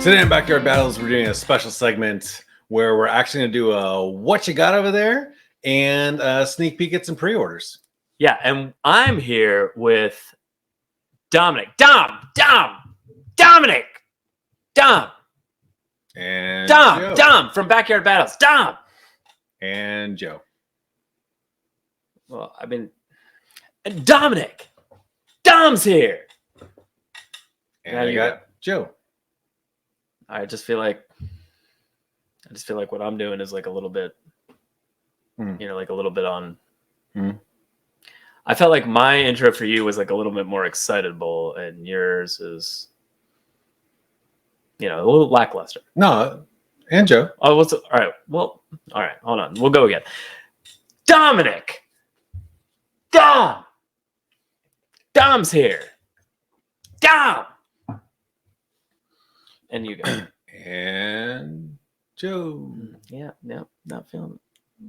Today in Backyard Battles, we're doing a special segment where we're actually going to do a What You Got Over There and a sneak peek at some pre-orders. Yeah, and I'm here with Dominic. Dominic! And Dom from Backyard Battles. Dom! And Joe. Well, I mean, Dominic! Dom's here! And I got Joe. I just feel like what I'm doing is like a little bit, like a little bit on. I felt like my intro for you was like a little bit more excitable, and yours is, a little lackluster. No, and Joe. Oh, all right. Well, all right. Hold on. We'll go again. Dominic. Dom's here. Dom. And you go. And Joe. Yeah, not feeling it.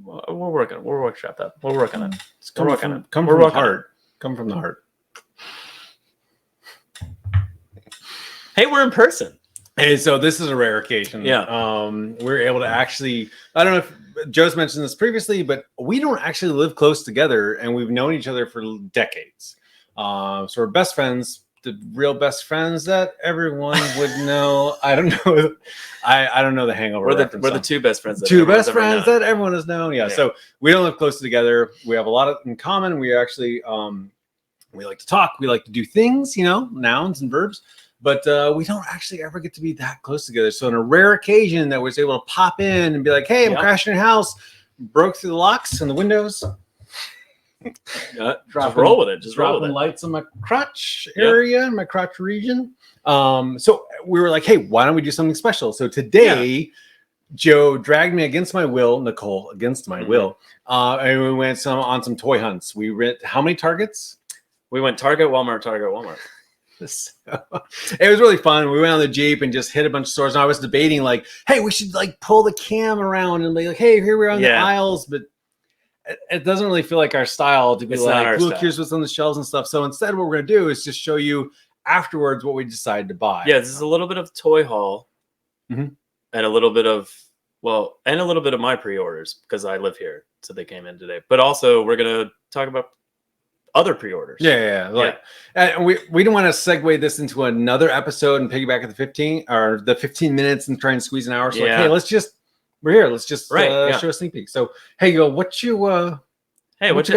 We're workshop that. We're working on it. Come from the heart. Come from the heart. Hey, we're in person. Hey, so this is a rare occasion. Yeah. We're able to actually, I don't know if Joe's mentioned this previously, but we don't actually live close together, and we've known each other for decades. So we're best friends. The real best friends that everyone would know. I don't know. I don't know the Hangover. We're the two best friends. Two best friends that everyone has known. Yeah. So we don't live close together. We have a lot in common. We actually we like to talk. We like to do things. Nouns and verbs. But we don't actually ever get to be that close together. So on a rare occasion that was able to pop in and be like, "Hey, I'm crashing your house," broke through the locks and the windows. Just roll with it. Just roll with it. Lights on my crotch area, my crotch region. So we were like, "Hey, why don't we do something special?" So today, Joe dragged me against my will, Nicole against my will, and we went on some toy hunts. We rent how many Targets? We went Target, Walmart. So, it was really fun. We went on the Jeep and just hit a bunch of stores. And I was debating, like, "Hey, we should like pull the cam around and be like, hey, here we are on the aisles," but it doesn't really feel like our style to be like, look, here's what's on the shelves and stuff. So instead, what we're going to do is just show you afterwards what we decided to buy. Yeah, this is a little bit of toy haul and a little bit of my pre-orders because I live here. So they came in today. But also, we're going to talk about other pre-orders. And we don't want to segue this into another episode and piggyback at the 15 minutes and try and squeeze an hour. So hey, we're here. Let's just show a sneak peek. So, hey, what you got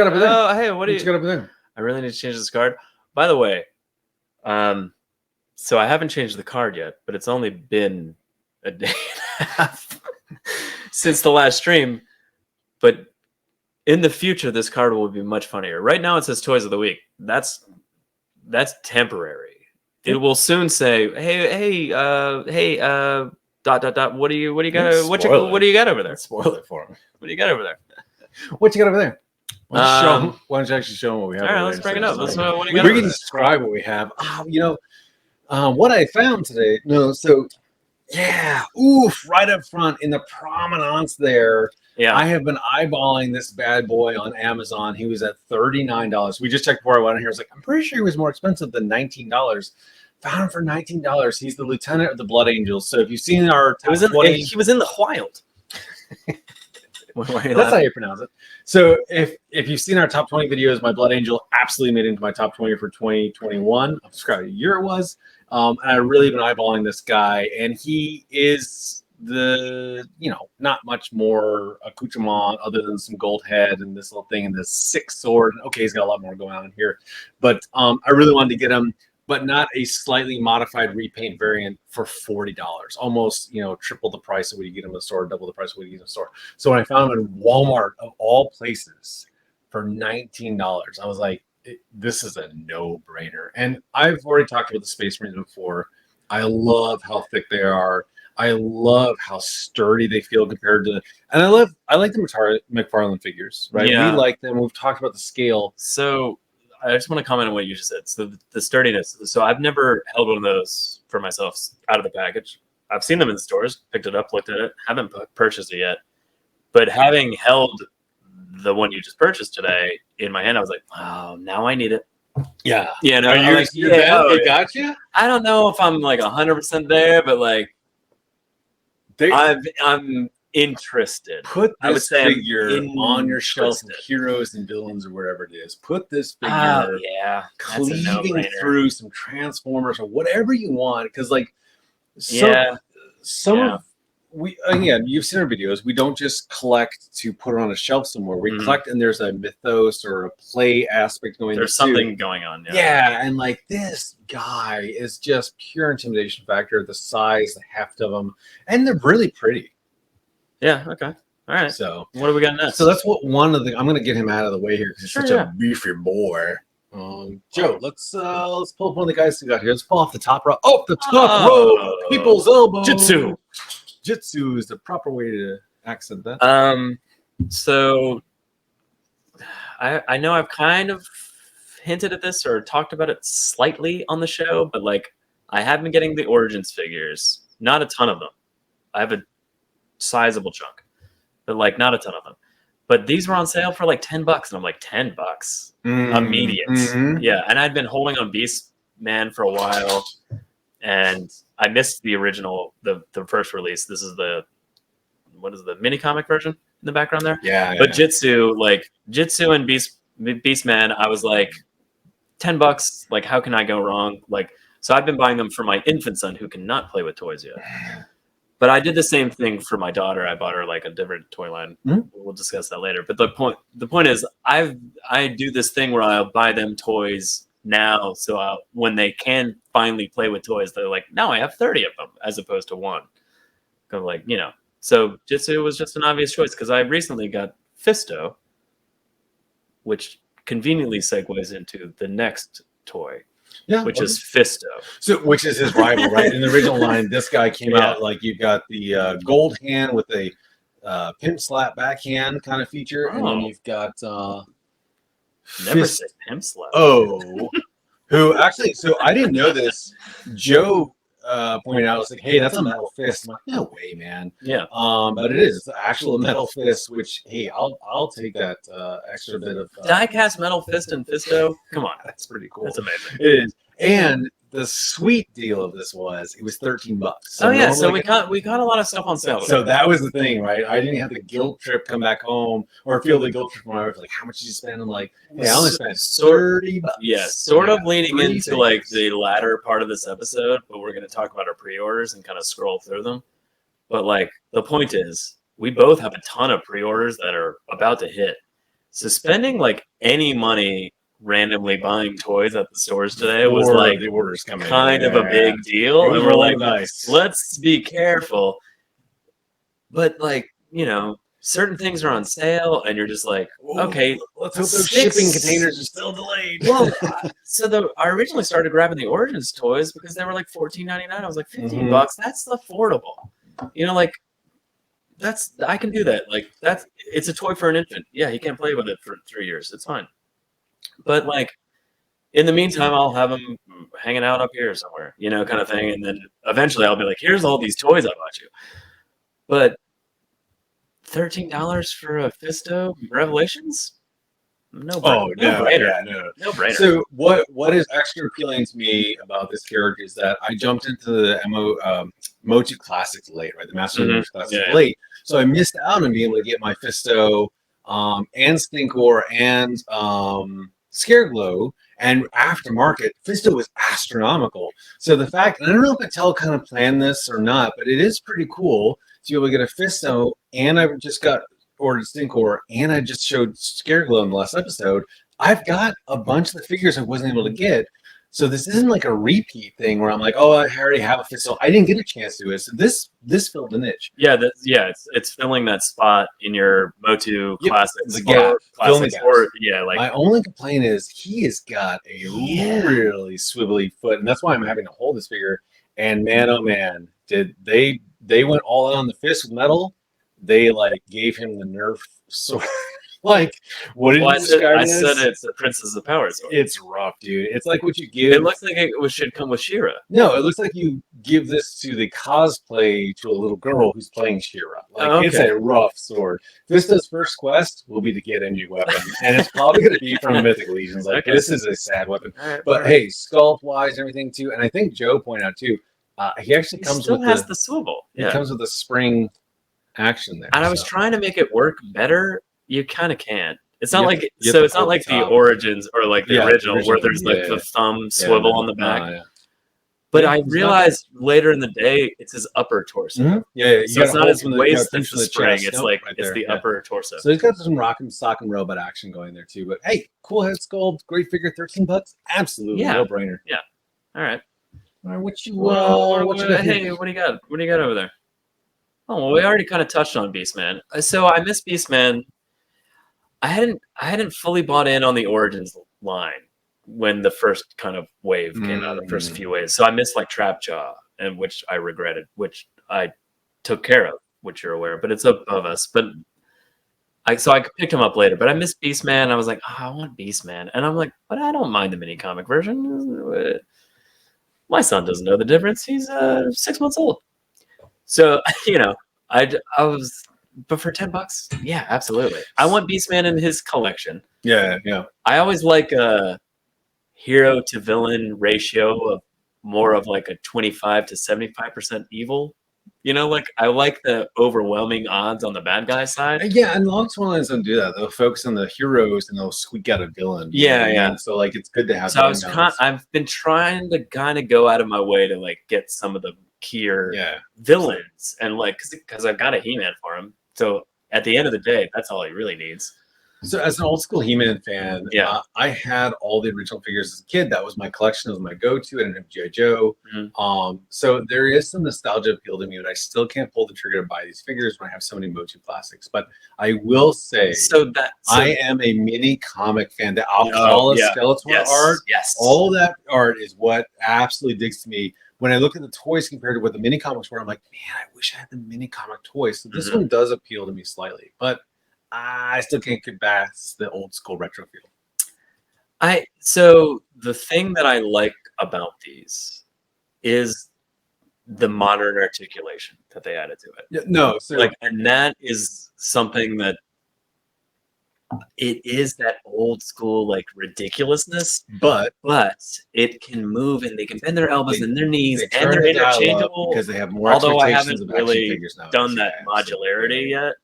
over there? Hey, what you got over there? I really need to change this card. By the way, so I haven't changed the card yet, but it's only been a day and a half since the last stream. But in the future, this card will be much funnier. Right now, it says Toys of the Week. That's temporary. It will soon say, hey. What do you got? What do you got over there? Spoil it for him. What do you got over there? What you got over there? Why don't you actually show them what we have? All right, let's bring it up. We can describe what we have. What I found today. Right up front in the provenance there. Yeah, I have been eyeballing this bad boy on Amazon. He was at $39. We just checked before I went in here. I was like, I'm pretty sure he was more expensive than $19. Found him for $19. He's the lieutenant of the Blood Angels. So if you've seen our top 20, he was in the wild. That's how you pronounce it. So if you've seen our top 20 videos, my Blood Angel absolutely made it into my top 20 for 2021. I forgot what year it was. And I really been eyeballing this guy, and he is not much more accoutrement other than some gold head and this little thing and this sick sword. Okay, he's got a lot more going on here, but I really wanted to get him, but not a slightly modified repaint variant for $40. Almost, triple the price of what you get in the store, double the price of what you get in the store. So when I found him in Walmart, of all places, for $19, I was like, this is a no-brainer. And I've already talked about the Space Marines before. I love how thick they are. I love how sturdy they feel compared to, and I like the McFarlane figures, right? Yeah. We like them. We've talked about the scale. So I just want to comment on what you just said. So the sturdiness. So I've never held one of those for myself out of the package. I've seen them in the stores, picked it up, looked at it, haven't purchased it yet. But having held the one you just purchased today in my hand, I was like, wow, now I need it. Yeah. Yeah. No, it got you? I don't know if I'm like 100% there, but like I'm interested. Put I would this say I'm figure on your shelf of interested. heroes and villains or wherever it is. Put this Oh, figure yeah. That's a cleaving no-brainer. through some Transformers or whatever you want. Because like Yeah. some Yeah. of we again, you've seen our videos. We don't just collect to put it on a shelf somewhere. We Mhm. collect and there's a mythos or a play aspect going. There's something going on. Yeah, and like this guy is just pure intimidation factor. The size, the heft of them, and they're really pretty. Yeah. Okay. All right. So What do we got next? So that's what one of the. I'm going to get him out of the way here because he's Sure, such yeah. a beefy boy. Joe, let's pull up one of the guys we got here. Let's pull off the top row. Oh, the top row, people's elbow. Jitsu is the proper way to accent that. So I know I've kind of hinted at this or talked about it slightly on the show, but like I have been getting the Origins figures, not a ton of them. I have a sizable chunk, but like not a ton of them. But these were on sale for like $10, and I'm like, $10 immediate. Mhm. Yeah, and I'd been holding on Beast Man for a while, and I missed the original, the first release. This is the mini comic version in the background there. Yeah. But Jitsu and Beast Man, I was like, $10. Like, how can I go wrong? Like, so I've been buying them for my infant son who cannot play with toys yet. But I did the same thing for my daughter. I bought her like a different toy line. Mhm. We'll discuss that later. But the point is, I do this thing where I'll buy them toys now, so when they can finally play with toys, they're like, now I have 30 of them as opposed to one. Kind of like, you know. So Jitsu was just an obvious choice because I recently got Fisto, which conveniently segues into the next toy. Yeah, which is Fisto. So, which is his rival, right? In the original line, this guy came out like you've got the gold hand with a pimp slap backhand kind of feature, and then you've got never said pimp slap. Oh, who actually? So I didn't know this. Joe pointed out, I was like, "Hey, that's a metal fist." I'm like, "No way, man." Yeah. But it is. It's an actual metal fist. Which, hey, I'll take that extra bit of die-cast metal fist and Fisto. Come on, that's pretty cool. That's amazing. It is. And the sweet deal of this was it was $13. So so we got a lot of stuff on sale. So that was the thing, right? I didn't have the guilt trip come back home or feel the guilt trip when I was like, how much did you spend? I'm like, hey, I only spent $30. Yeah, sort of leading into like the latter part of this episode, but we're going to talk about our pre-orders and kind of scroll through them. But like the point is, we both have a ton of pre-orders that are about to hit. So spending like any money randomly buying toys at the stores today was like the orders coming kind of a big deal, and we're like, nice. Let's be careful. But like, you know, certain things are on sale, and you're just like, okay, let's hope those shipping containers are still delayed. Well, so I originally started grabbing the Origins toys because they were like $14.99. I was like, $15. That's affordable. You know, like I can do that. Like it's a toy for an infant. Yeah, he can't play with it for 3 years. It's fine. But like, in the meantime, I'll have them hanging out up here somewhere, you know, kind of thing. And then eventually I'll be like, here's all these toys I bought you. But $13 for a Fisto Revelations? No brainer. So what is extra appealing to me about this character is that I jumped into the Motu Classics late, right? The Master of the Universe Classics late. So I missed out on being able to get my Fisto and Stinkor and Scareglow, and aftermarket. Fisto was astronomical. So the fact, and I don't know if Mattel kind of planned this or not, but it is pretty cool to be able to get a Fisto, and I just got ordered Stinkor, and I just showed Scareglow in the last episode. I've got a bunch of the figures I wasn't able to get. So this isn't like a repeat thing where I'm like, oh, I already have a Fisto. I didn't get a chance to do it. So this filled the niche. Yeah, it's filling that spot in your Motu Classics. The gap. Like my only complaint is he has got a really swivelly foot, and that's why I'm having to hold this figure. And man, oh man, did they went all in on the fist with metal? They like gave him the Nerf sword. Like, what did you describe? I said it's the Princess of Power sword. It's rough, dude. It's like what you give. It looks like it should come with She-Ra. No, it looks like you give this to the cosplay to a little girl who's playing She-Ra. Like, it's a rough sword. Fisto's first quest will be to get a new weapon, and it's probably going to be from Mythic Legions. Like, this is a sad weapon. But hey, sculpt-wise, everything too, and I think Joe pointed out too, He actually He comes still with has the swivel. It Yeah. comes with a spring action there. And I was so. trying to make it work better. You kind of can't. It's not You have like to- you have so. to It's not pull like the top. Origins or like the Yeah, the original where original, there's like yeah. the thumb swivel no, on the back. yeah. But Yeah, I he's got realized later in the day it's his upper torso. Mhm. Yeah, So it's not his waist pinch that's the spring. chest. It's Nope, like right it's there, the yeah. upper torso. So he's got some rock and sock and robot action going there too. But hey, cool head sculpt, great figure, $13, absolutely Yeah. no brainer. Yeah. All right. All right, what you Hey, got here? what do you got? What do you got over there? Oh, well, we already kind of touched on Beastman. So I miss Beastman. I hadn't fully bought in on the Origins line when the first kind of wave came out, the first few waves. So I missed like Trapjaw, and which I regretted, which I took care of, which you're aware of, but it's above us. But I picked him up later, but I missed Beastman. I was like, oh, I want Beastman, and I'm like, but I don't mind the mini comic version. My son doesn't know the difference. He's 6 months old, so I was. But for $10, yeah, absolutely. I want Beastman in his collection. Yeah. I always like a hero to villain ratio of more of like a 25 to 75% evil. Like I like the overwhelming odds on the bad guy side. Yeah, and long swim lines don't do that. They'll focus on the heroes and they'll squeak out a villain. Yeah. So like it's good to have. So I've been trying to kind of go out of my way to like get some of the keyer villains and like because I've got a He-Man for him. So at the end of the day, that's all he really needs. So as an old school He-Man fan, I had all the original figures as a kid. That was my collection. It was my go-to. I didn't have G.I. Joe. Mm-hmm. So there is some nostalgia appeal to me, but I still can't pull the trigger to buy these figures when I have so many Motu classics. But I will say, I am a mini comic fan. The Alcala Skeletor art, all that art is what absolutely digs to me. When I look at the toys compared to what the mini comics were, I'm like, man, I wish I had the mini comic toys. So this one does appeal to me slightly, but I still can't get past the old school retro feel. So the thing that I like about these is the modern articulation that they added to it. And that is something that it is that old school like ridiculousness, but it can move and they can bend their elbows and their knees and they're interchangeable because they have more. Although I haven't really done that modularity yet.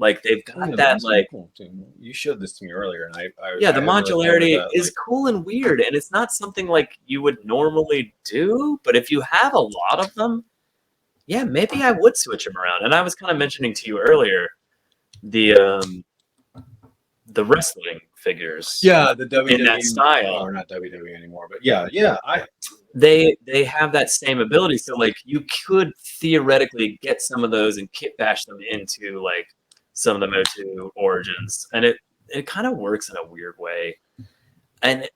Like they've got that like cool you showed this to me earlier, and I the modularity is cool and weird, and it's not something like you would normally do. But if you have a lot of them, yeah, maybe I would switch them around. And I was kind of mentioning to you earlier the wrestling figures, the WWE in that style, or not WWE anymore, but they have that same ability. So like you could theoretically get some of those and kit bash them into like some of the Motu Origins, and it kind of works in a weird way. And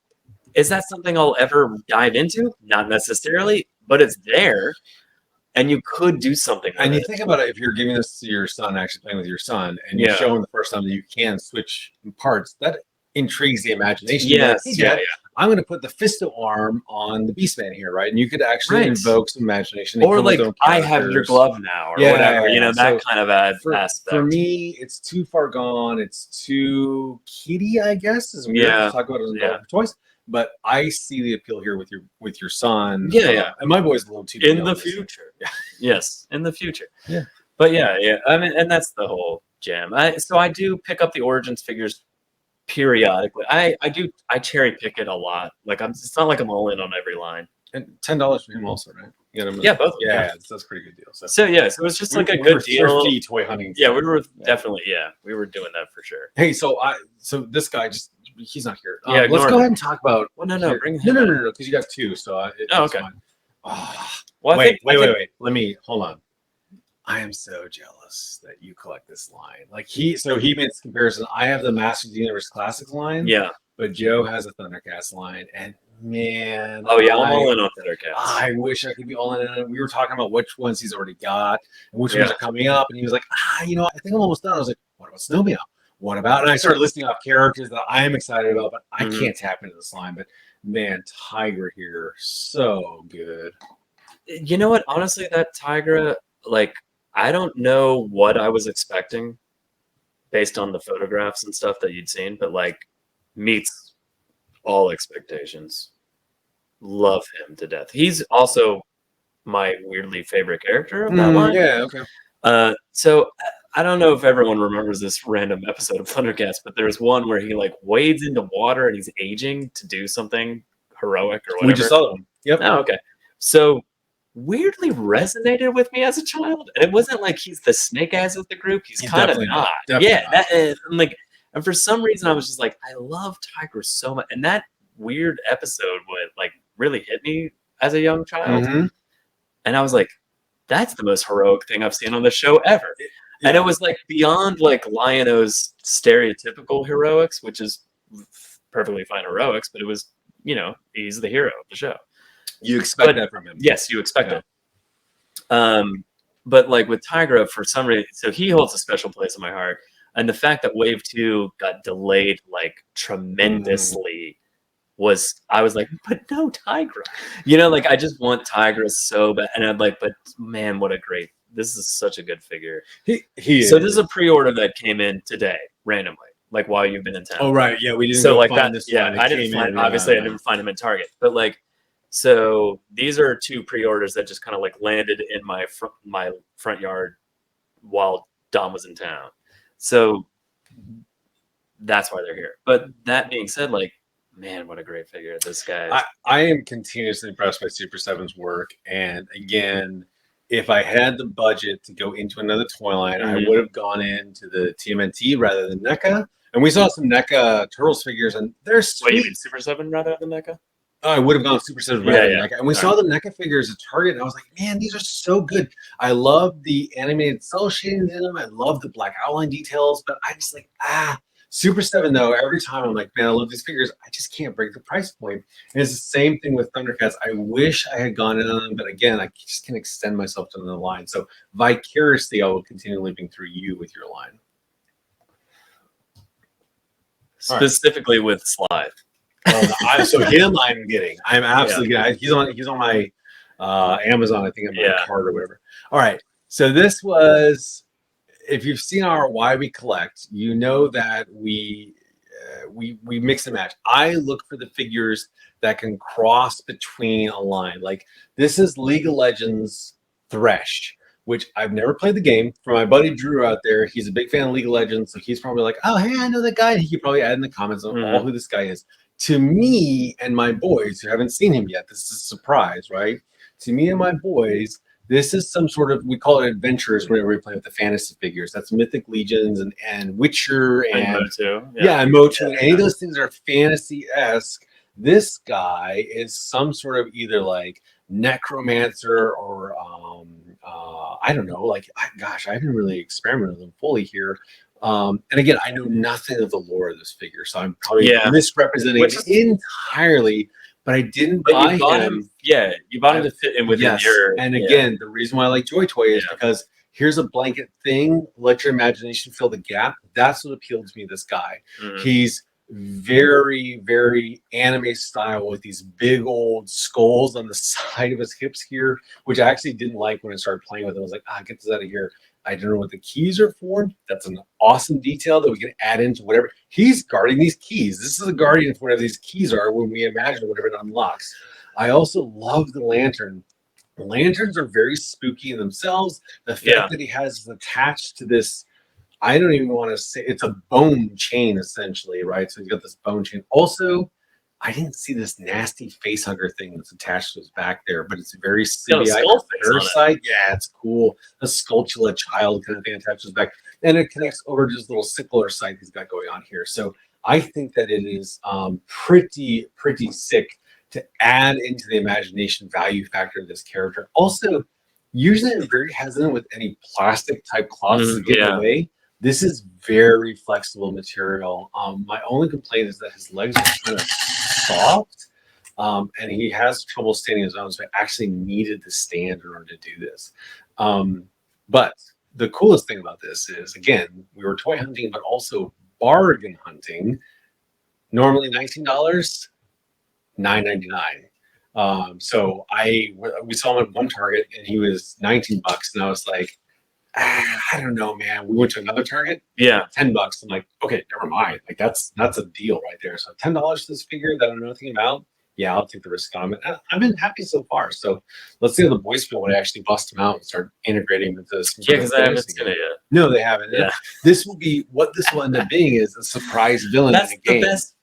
is that something I'll ever dive into? Not necessarily, but it's there, and you could do something. And you think about it, if you're giving this to your son, actually playing with your son, and you show him the first time that you can switch parts, that intrigues the imagination. Yes, I'm going to put the Fisto arm on the Beastman here, right? And you could actually invoke some imagination. Or like, I have your glove now, or whatever. That kind of aspect. For me, it's too far gone. It's too kiddie, I guess. As we talk about it as toys. But I see the appeal here with your son. And my boy's a little too in the future. Yes, in the future. Yeah. But I mean, and that's the whole jam. So I do pick up the Origins figures periodically. I cherry pick it a lot. Like it's not like I'm all in on every line. And $10 for him also, right? You get him. Yeah, both. That's a pretty good deal. So it's just like a good deal. Toy hunting. Yeah, we were definitely we were doing that for sure. Hey, so this guy he's not here. Let's go ahead and talk about. Well, no, bring him. No, because you got two. So okay. Well, wait. Let me hold on. I am so jealous that you collect this line. Like he made this comparison. I have the Masters of the Universe Classics line. Yeah. But Joe has a Thundercats line, and man, I'm all in on Thundercats. I wish I could be all in on it. We were talking about which ones he's already got and which ones are coming up, and he was like, I think I'm almost done. I was like, what about Snowmeow? What about? And I started listing off characters that I am excited about, but I can't tap into this line. But man, Tigra here, so good. You know what? Honestly, that Tigra, like, I don't know what I was expecting based on the photographs and stuff that you'd seen, but like, meets all expectations. Love him to death. He's also my weirdly favorite character of that line. Yeah, okay. So I don't know if everyone remembers this random episode of Thundercats, but there's one where he like wades into water and he's aging to do something heroic or whatever. We just saw them. Yep. Oh, okay. So weirdly resonated with me as a child, and it wasn't like he's the snake eyes of the group. He's kind of not. Yeah, that is, and for some reason I was just like, I love Tiger so much, and that weird episode would like really hit me as a young child, and I was like, that's the most heroic thing I've seen on the show ever. Yeah. And it was like beyond like Lion-O's stereotypical heroics, which is perfectly fine heroics, but it was, you know, he's the hero of the show. You expect that from him. Yes, you expect it. But like with Tigra, for some reason, so he holds a special place in my heart. And the fact that Wave 2 got delayed like tremendously I was like, but no Tigra. You know, like I just want Tigra so bad. And I'm like, but man, this is such a good figure. He so this is a pre-order that came in today, randomly, like while you've been in town. Oh, right. Yeah, we didn't so like find that. This yeah, I didn't find, obviously I didn't find him in Target. But like, so these are 2 pre-orders that just kind of like landed in my front yard while Dom was in town. So that's why they're here. But that being said, like, man, what a great figure this guy. I am continuously impressed by Super7's work. And again, if I had the budget to go into another toy line, I would have gone into the TMNT rather than NECA. And we saw some NECA Turtles figures, and they're sweet. Wait, you mean Super7 rather than NECA? I would have gone Super7 rather than NECA. And we saw the NECA figures at Target, and I was like, man, these are so good. I love the animated cell shading in them. I love the black outline details, but I just like, Super7 though, every time I'm like, man, I love these figures. I just can't break the price point. And it's the same thing with Thundercats. I wish I had gone in on them, but again, I just can't extend myself to the line. So vicariously, I will continue living through you with your line. Specifically with Slythe. So him, I'm getting. I'm absolutely getting. He's on my Amazon. I think I'm on a card or whatever. All right. So this was. If you've seen our Why We Collect, you know that we mix and match. I look for the figures that can cross between a line. Like this is League of Legends Thresh, which I've never played the game. For my buddy Drew out there, he's a big fan of League of Legends, so he's probably like, oh, hey, I know that guy. And he could probably add in the comments on all who this guy is. To me and my boys who haven't seen him yet, this is a surprise, right? To me and my boys, this is some sort of, we call it adventures whenever we play with the fantasy figures. That's Mythic Legions and Witcher and Motu. And Motu. Any of those things are fantasy-esque. This guy is some sort of either like necromancer or I don't know, like I haven't really experimented with them fully here. And again, I know nothing of the lore of this figure, so I'm probably misrepresenting it entirely. But I didn't buy him. Yeah, you bought him to fit in within your. And again, the reason why I like Joy Toy is because here's a blanket thing. Let your imagination fill the gap. That's what appealed to me. This guy, he's very, very anime style with these big old skulls on the side of his hips here, which I actually didn't like when I started playing with it. I was like, get this out of here. I don't know what the keys are for. That's an awesome detail that we can add into whatever. He's guarding these keys. This is a guardian for whatever these keys are when we imagine whatever it unlocks. I also love the lantern. The lanterns are very spooky in themselves. The fact that he has attached to this, I don't even want to say, it's a bone chain essentially, right? So he's got this bone chain. Also, I didn't see this nasty face hugger thing that's attached to his back there, but it's a very symbiotic parasite. Yeah, it's cool. A Sculptula child kind of thing attached to his back. And it connects over to this little sickler site he's got going on here. So I think that it is pretty sick to add into the imagination value factor of this character. Also, usually I'm very hesitant with any plastic type cloths to get away. This is very flexible material. My only complaint is that his legs are kind of soft, and he has trouble standing his own, so I actually needed to stand in order to do this. But the coolest thing about this is, again, we were toy hunting, but also bargain hunting. Normally $19, $9.99. So we saw him at one Target, and he was $19, and I was like, I don't know, man. We went to another Target. Yeah. $10. I'm like, okay, never mind. Like that's a deal right there. So $10 for this figure that I know nothing about. yeah, I'll take the risk on it. I've been happy so far. So let's see how the boys feel when I actually bust them out and start integrating with this. Yeah, because I haven't seen it yet. No, they haven't. Yeah. This will be what this will end up being is a surprise villain That's in a game. the best.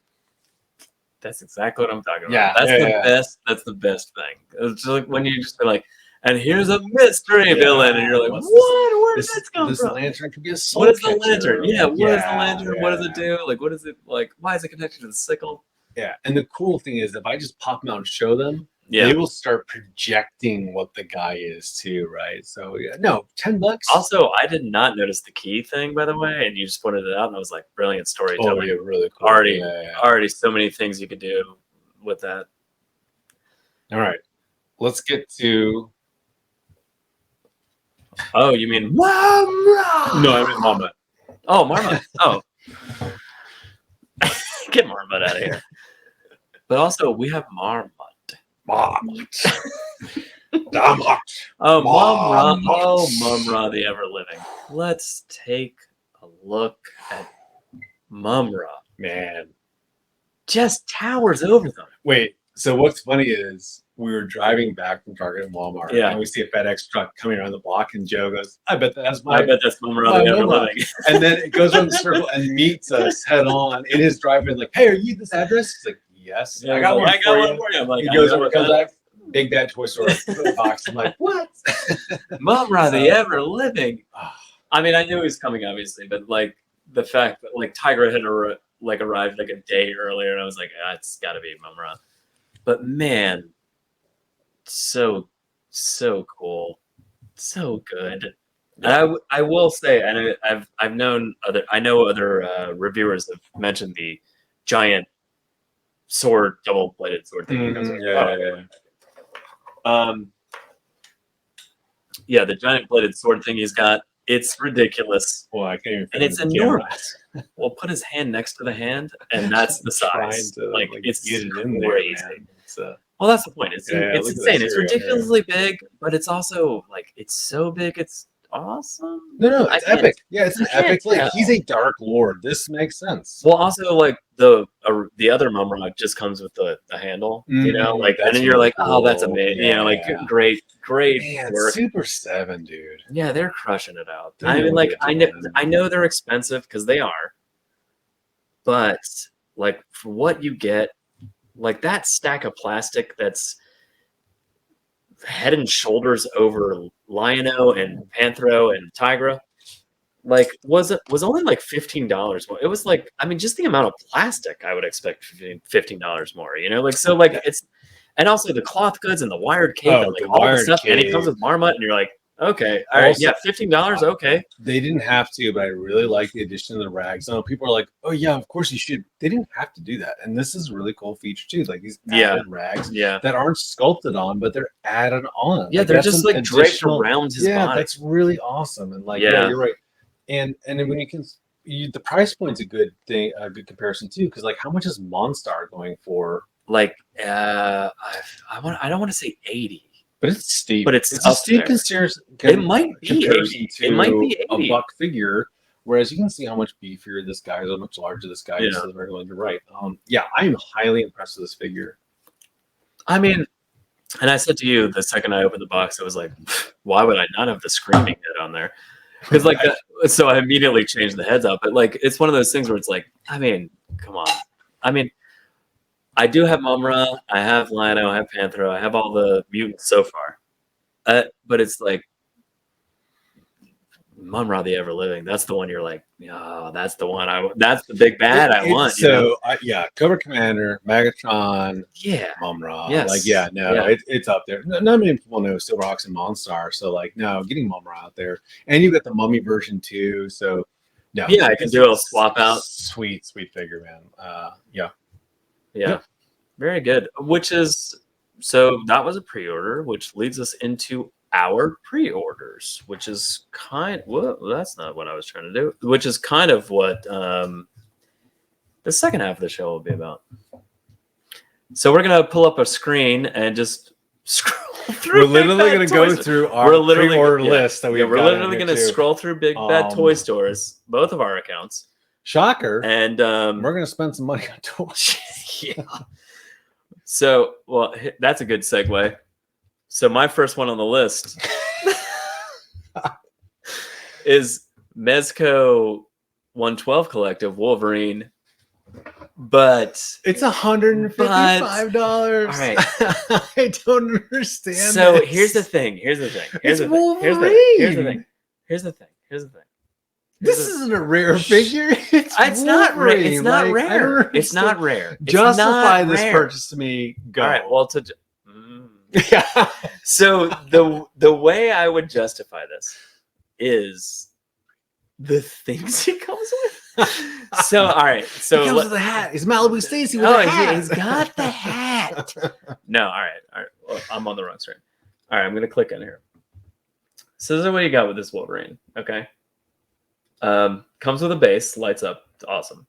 That's exactly what I'm talking about. Yeah, That's yeah, the yeah. best. That's the best thing. It's like when you just be like, and here's a mystery villain, and you're like, What's what? Where did this come This from? lantern could be a soul What is the catcher. lantern? Yeah, what is the lantern? What does yeah. it do? Like, what is it like? Why is it connected to the sickle? Yeah, and the cool thing is if I just pop them out and show them, Yeah. they will start projecting what the guy is too, right? So yeah, no, $10. Also, I did not notice the key thing, by the way, and you just pointed it out, and I was like, brilliant storytelling. Oh, yeah, really cool. Already so many things you could do with that. All right, let's get to. Oh, you mean Marmot? No, I mean Marmot. Oh, Marmot. Oh. Get Marmot out of here. But also, we have Marmot. Marmot. Oh, Mum-Ra. Marmot. Oh, Mum-Ra the Ever-Living. Let's take a look at Mum-Ra. Man. Just towers over them. Wait, so what's funny is we were driving back from Target and Walmart, Yeah. and we see a FedEx truck coming around the block, and Joe goes, I bet that's I bet that's Mum-Ra my the Mum-Ra. Ever-Living. And then it goes around the circle and meets us head on in his driveway, like, hey, are you this address? He's like, yes. Yeah, I got one for you. I'm like, He goes over, comes back, Big Bad Toy Store box. I'm like, what? Mum-Ra the Ever-Living. I mean, I knew he was coming, obviously, but like the fact that like Tigra had arrived like a day earlier, and I was like, it's got to be Mum-Ra. But man, so cool, so good. And I will say, and I know other reviewers have mentioned the giant sword, double-bladed sword thing. Yeah, the giant bladed sword thing he's got. It's ridiculous. Well, I can't even. And it's enormous. We'll put his hand next to the hand, and that's the size. Like it's get it in crazy. There, well, that's the point. It's insane. It's ridiculously big, but it's also like it's so big. It's awesome. No, it's epic. Yeah, it's an epic. Like he's a Dark Lord. This makes sense. Well, also like the other Mum-Ra just comes with the handle, you know, like, and then you're like, oh, that's amazing. You know, like great Man, work. Super7, dude. Yeah, they're crushing it out. I mean, like I know they're expensive because they are, but like for what you get, like that stack of plastic that's head and shoulders over Lion-O and Panthro and Tigra, like was only like $15 more. It was like, I mean, just the amount of plastic I would expect $15 more, you know, like, so like it's, and also the cloth goods and the wired cape and like all the stuff, and it comes with Marmot, and you're like, okay, all right, yeah, $15, okay. They didn't have to, but I really like the addition of the rags. I know people are like, oh yeah, of course you should. They didn't have to do that, and this is a really cool feature too. Like these added rags that aren't sculpted on, but they're added on. Yeah, like, they're just like draped around his body. Yeah, that's really awesome. And like, yeah, you're right. And then when you can, the price point's a good thing, a good comparison too, because like, how much is Monstar going for? Like, I don't want to say 80. But it's steep. But it's a steep comparison. It might be 80. It might be 80. A buck figure. Whereas you can see how much beefier this guy is, how much larger this guy is. So you're right. Yeah, I am highly impressed with this figure. I mean, and I said to you the second I opened the box, I was like, why would I not have the screaming head on there? Because like, so I immediately changed the heads up. But like, it's one of those things where it's like, I mean, come on. I mean, I do have Mum-Ra, I have Lion-O, I have Panthro, I have all the mutants so far. But it's like Mum-Ra the Ever-Living. That's the one you're like, oh, that's the one. That's the big bad I want. So, Cobra Commander, Megatron, Mum-Ra. Yes. Like, it's up there. Not many people know Silverhawks and Monstar. So, like, no, getting Mum-Ra out there. And you've got the Mummy version too. So, no. Yeah, I can do a swap out. Sweet figure, man. Yeah, very good. So that was a pre-order, which leads us into our pre-orders, which is that's not what I was trying to do, which is kind of what the second half of the show will be about. So we're going to pull up a screen and just scroll through. We're literally going to go through our pre-order list that we're literally going to scroll through Big Bad Toy Stores, both of our accounts. Shocker. And we're going to spend some money on toys. So, well, that's a good segue. So my first one on the list is Mezco 112 Collective Wolverine. But it's $155. All right. I don't understand. So this. here's the thing. Here's the thing. Here's It's the thing. Wolverine. Here's the thing. Here's the thing. Here's the thing. This isn't a rare figure. It's not rare. It's not Like, rare. It's not rare. It's Justify not this rare. purchase to me. Go. All right. Well, yeah. So the way I would justify this is the things he comes with. So all right. So he comes with a hat. He's Malibu Stacy with a hat. He's got the hat. No. All right. Well, I'm on the wrong screen. All right. I'm gonna click on here. So this is what you got with this Wolverine. Okay. Comes with a base, lights up, it's awesome,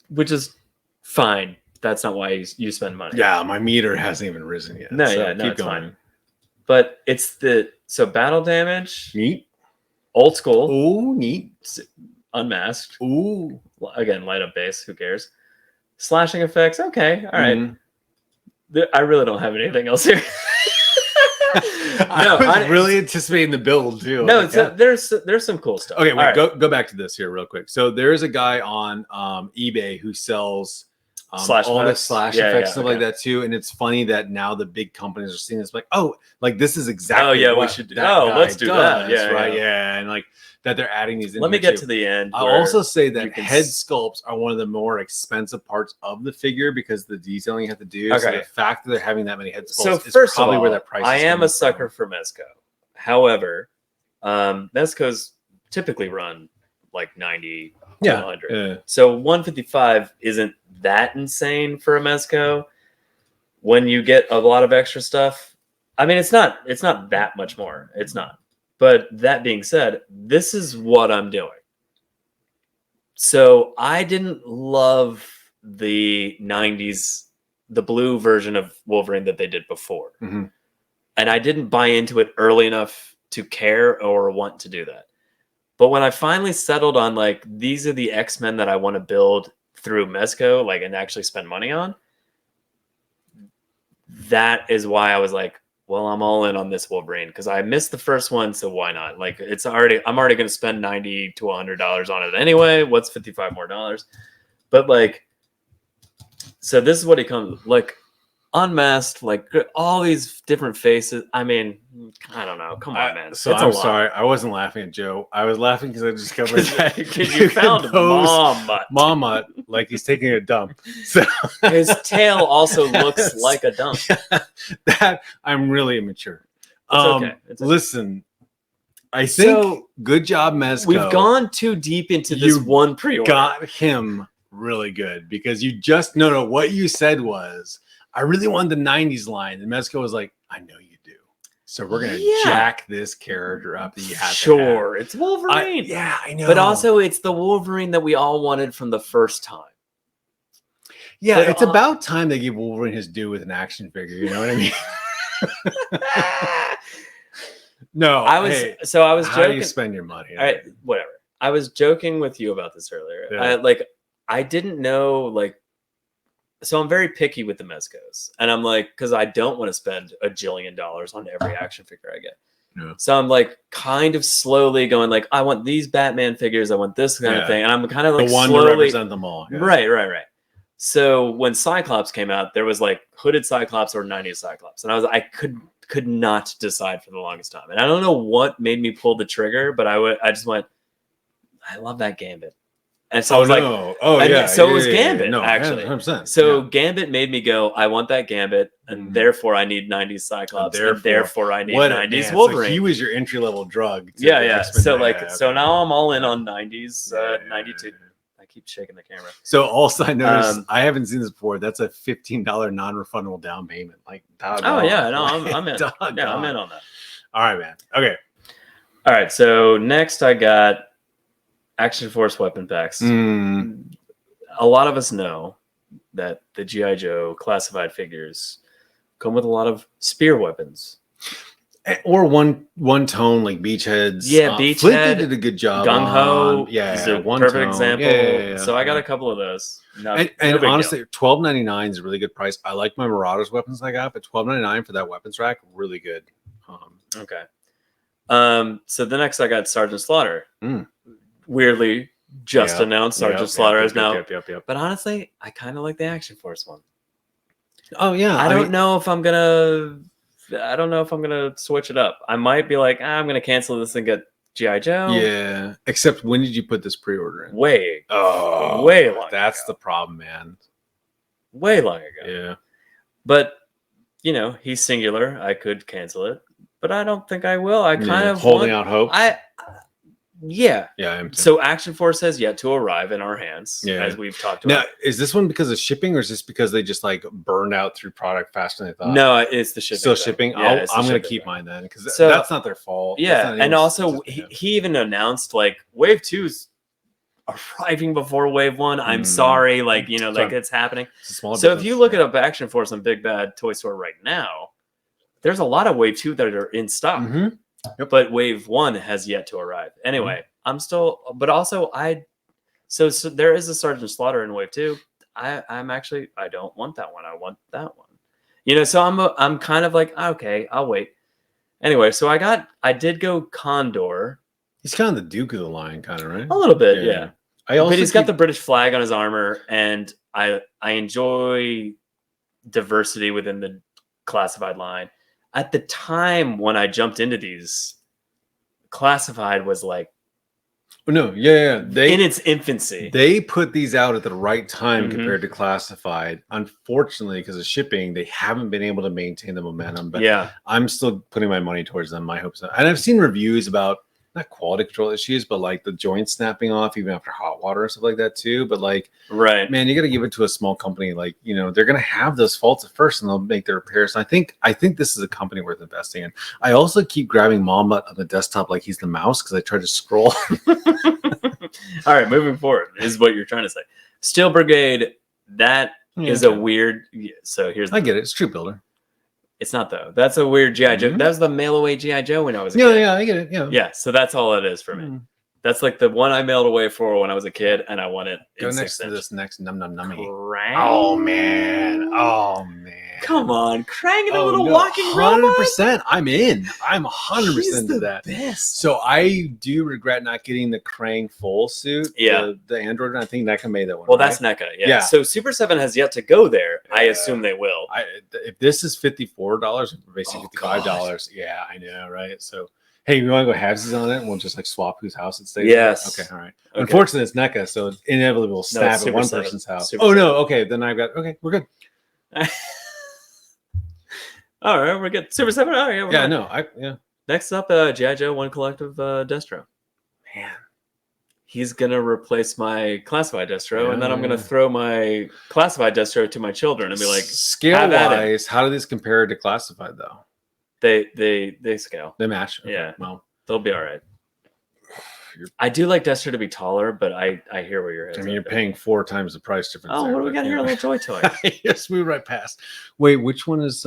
which is fine. That's not why you spend money. Yeah, my meter hasn't even risen yet. No, so no, keep it's going. fine. But it's so battle damage, Neat. old school, Ooh, neat. unmasked. Ooh, again, light up base. Who cares? Slashing effects. Okay, all right. Mm-hmm. I really don't have anything else here. I was really anticipating the build too. No, like, there's some cool stuff. Okay, wait, right. go back to this here real quick. So there is a guy on eBay who sells slash all the effects. slash effects, stuff like that too. And it's funny that now the big companies are seeing this, like, oh, like this is exactly. Oh yeah, what we should do. That guy let's do does, that. Yeah, right. Yeah, and like that they're adding these. Let me get to the end. I'll also say that head sculpts are one of the more expensive parts of the figure because the detailing you have to do. Okay. So the fact that they're having that many head sculpts is probably where that price is. I am a sucker for Mezco. However, Mezco's typically run like 90 to 100. Yeah. So 155 isn't that insane for a Mezco. When you get a lot of extra stuff, I mean, it's not that much more. It's not. But that being said, this is what I'm doing. So I didn't love the 90s, the blue version of Wolverine that they did before. Mm-hmm. And I didn't buy into it early enough to care or want to do that. But when I finally settled on like, these are the X-Men that I want to build through Mezco, like, and actually spend money on, that is why I was like, well, I'm all in on this Wolverine because I missed the first one, so why not? Like, I'm already going to spend $90 to $100 on it anyway. What's $55 more? But like, so this is what he comes like, unmasked, like all these different faces. I mean, I don't know. Come on, man. So I'm sorry, I wasn't laughing at Joe. I was laughing because I discovered that because you found Mama like he's taking a dump. So his tail also looks like a dump. That I'm really immature. It's okay. Listen, I think good job, Mezco. We've gone too deep into this one pre-order. Got him really good because you just no. What you said was, I really wanted the 90s line. And Mezco was like, I know you do. So we're going to jack this character up that you have to have. It's Wolverine. I know. But also, it's the Wolverine that we all wanted from the first time. Yeah, but it's about time they give Wolverine his due with an action figure. You know what I mean? No, I was joking. How do you spend your money? Whatever. I was joking with you about this earlier. Yeah. I didn't know, like, so I'm very picky with the Mezcos, and I'm like, because I don't want to spend $1 jillion on every action figure I get. Yeah. So I'm like kind of slowly going like, I want these Batman figures, I want this kind of thing, and I'm kind of like the one slowly to represent them all. Yeah. Right. So when Cyclops came out, there was like hooded Cyclops or 90s Cyclops, and I could not decide for the longest time, and I don't know what made me pull the trigger, but I just went, I love that Gambit. And so I was like, so it was Gambit, actually. 100%. So Gambit made me go, I want that Gambit, and therefore I need 90s Cyclops, and therefore I need 90s Wolverine. So he was your entry-level drug. Yeah. So now I'm all in on 90s, 92. I keep shaking the camera. So also I noticed, I haven't seen this before, that's a $15 non-refundable down payment. Like, I'm in. I'm in on that. All right, man. Okay. All right, so next I got Action Force weapon packs. A lot of us know that the G.I. Joe classified figures come with a lot of spear weapons. Or one tone like Beachheads. Yeah, Flint Beachhead, did a good job. Gung Ho Yeah, is a one perfect tone. example. Yeah. So I got a couple of those. No, And no big honestly, deal. $12.99 is a really good price. I like my Marauders weapons I got, but $12.99 for that weapons rack, really good. Okay. So the next I got Sergeant Slaughter. Mm. Weirdly, just announced Sergeant Slaughter is now. Yep. But honestly, I kind of like the Action Force one. Oh yeah, I don't know if I'm gonna switch it up. I might be like, I'm gonna cancel this and get G.I. Joe. Yeah. Except when did you put this pre-order in? Way long. That's ago. the problem, man. Way long ago. Yeah. But he's singular. I could cancel it, but I don't think I will. I kind of holding out hope. Yeah, I am too. So Action Force has yet to arrive in our hands, as we've talked about. Now, is this one because of shipping, or is this because they just like burned out through product faster than they thought? No, it's the shipping. Still shipping. Yeah, I'm going to keep mine then, because that's not their fault. Yeah, and also he even announced like Wave 2's arriving before Wave 1. I'm sorry, like it's happening. So if you look at a Action Force on Big Bad Toy Store right now, there's a lot of Wave 2 that are in stock. Yep. But Wave 1 has yet to arrive. Anyway, I'm still, but also so there is a Sergeant Slaughter in Wave 2. I don't want that one. I want that one. So I'm kind of like, okay, I'll wait. Anyway, so I did go Condor. He's kind of the Duke of the line, kind of, right? A little bit, yeah. But he's got the British flag on his armor, and I enjoy diversity within the classified line. At the time when I jumped into these, classified was like, in its infancy. They put these out at the right time compared to classified. Unfortunately, because of shipping, they haven't been able to maintain the momentum. But I'm still putting my money towards them. My hopes, and I've seen reviews about not quality control issues, but like the joints snapping off even after hot water and stuff like that too. But like, man, you got to give it to a small company. Like, they're going to have those faults at first and they'll make their repairs. And I think this is a company worth investing in. I also keep grabbing Mombutt on the desktop like he's the mouse because I try to scroll. All right, moving forward is what you're trying to say. Steel Brigade, that is a weird. So I get it. It's Troop Builder. It's not though. That's a weird G.I. Joe. That was the mail away G.I. Joe when I was a kid. Yeah, I get it. Yeah. So that's all it is for me. That's like the one I mailed away for when I was a kid, and I want it. Go next to this next num nummy. Krang. Oh man. Come on, Krang and a little walking robot. 100%. I'm in. I'm 100% into that. Best. So I do regret not getting the Krang full suit. Yeah. The Android. I think NECA made that one. Well, that's NECA. Yeah. So Super 7 has yet to go there. I assume they will. If this is $54, basically $55. God. Yeah, I know, right? So. Hey, you want to go halvesies on it? And we'll just like swap whose house it stays. Yes. Okay. All right. Okay. Unfortunately, it's NECA, so it's inevitably will snap at one person's house. No. Okay. Then I've got. Okay, we're good. All right, we're good. Super 7. Oh yeah. Yeah. Next up, G.I. Joe One Collective Destro. Man, he's gonna replace my classified Destro, and then I'm gonna throw my classified Destro to my children and be like, scale wise, how do these compare to classified though? They scale. They match. Okay. Yeah. Well, they'll be all right. I do like Destro to be taller, but I hear where you're at. I mean, you're paying 4 times the price difference. Oh, what do we got here? A little toy. Yes, we right past. Wait, which one is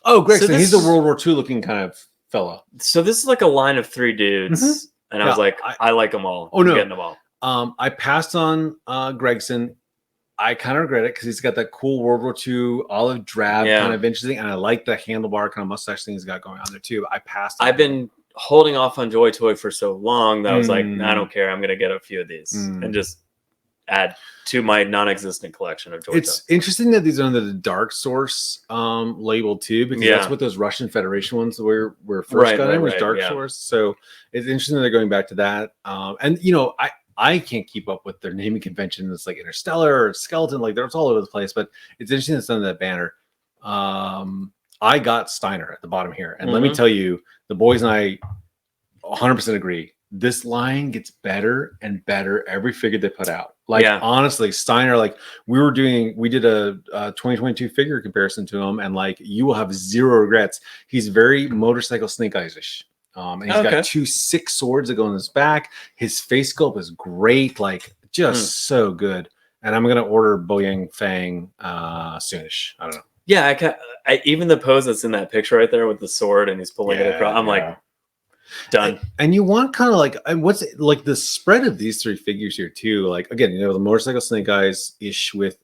Oh, Gregson. So he's a World War II looking kind of fella. So this is like a line of 3 dudes, and I was like, I like them all. Oh no, I'm getting them all. I passed on Gregson. I kind of regret it because he's got that cool World War II olive drab kind of interesting, and I like the handlebar kind of mustache thing he's got going on there too. I passed. I've been holding off on Joy Toy for so long that I was like, I don't care. I'm gonna get a few of these and just add to my non-existent collection of Joy Toy. It's interesting that these are under the Dark Source label too, because that's what those Russian Federation ones were first got in was Dark Source. So it's interesting that they're going back to that. And I can't keep up with their naming convention. It's like Interstellar or Skeleton, like it's all over the place. But it's interesting that's under that banner. I got Steiner at the bottom here, and let me tell you, the boys and I 100% agree. This line gets better and better every figure they put out. Like honestly, Steiner, like we did a 2022 figure comparison to him, and like you will have zero regrets. He's very Motorcycle Snake Eyes-ish. And he's got 2 6 swords that go in his back. His face sculpt is great, like just so good. And I'm gonna order Boyang Fang soonish. I don't know. Yeah, even the pose that's in that picture right there with the sword and he's pulling it across. I'm like, done. And you want kind of like what's like the spread of these three figures here too. Like again, you know, the Motorcycle Snake Eyes ish with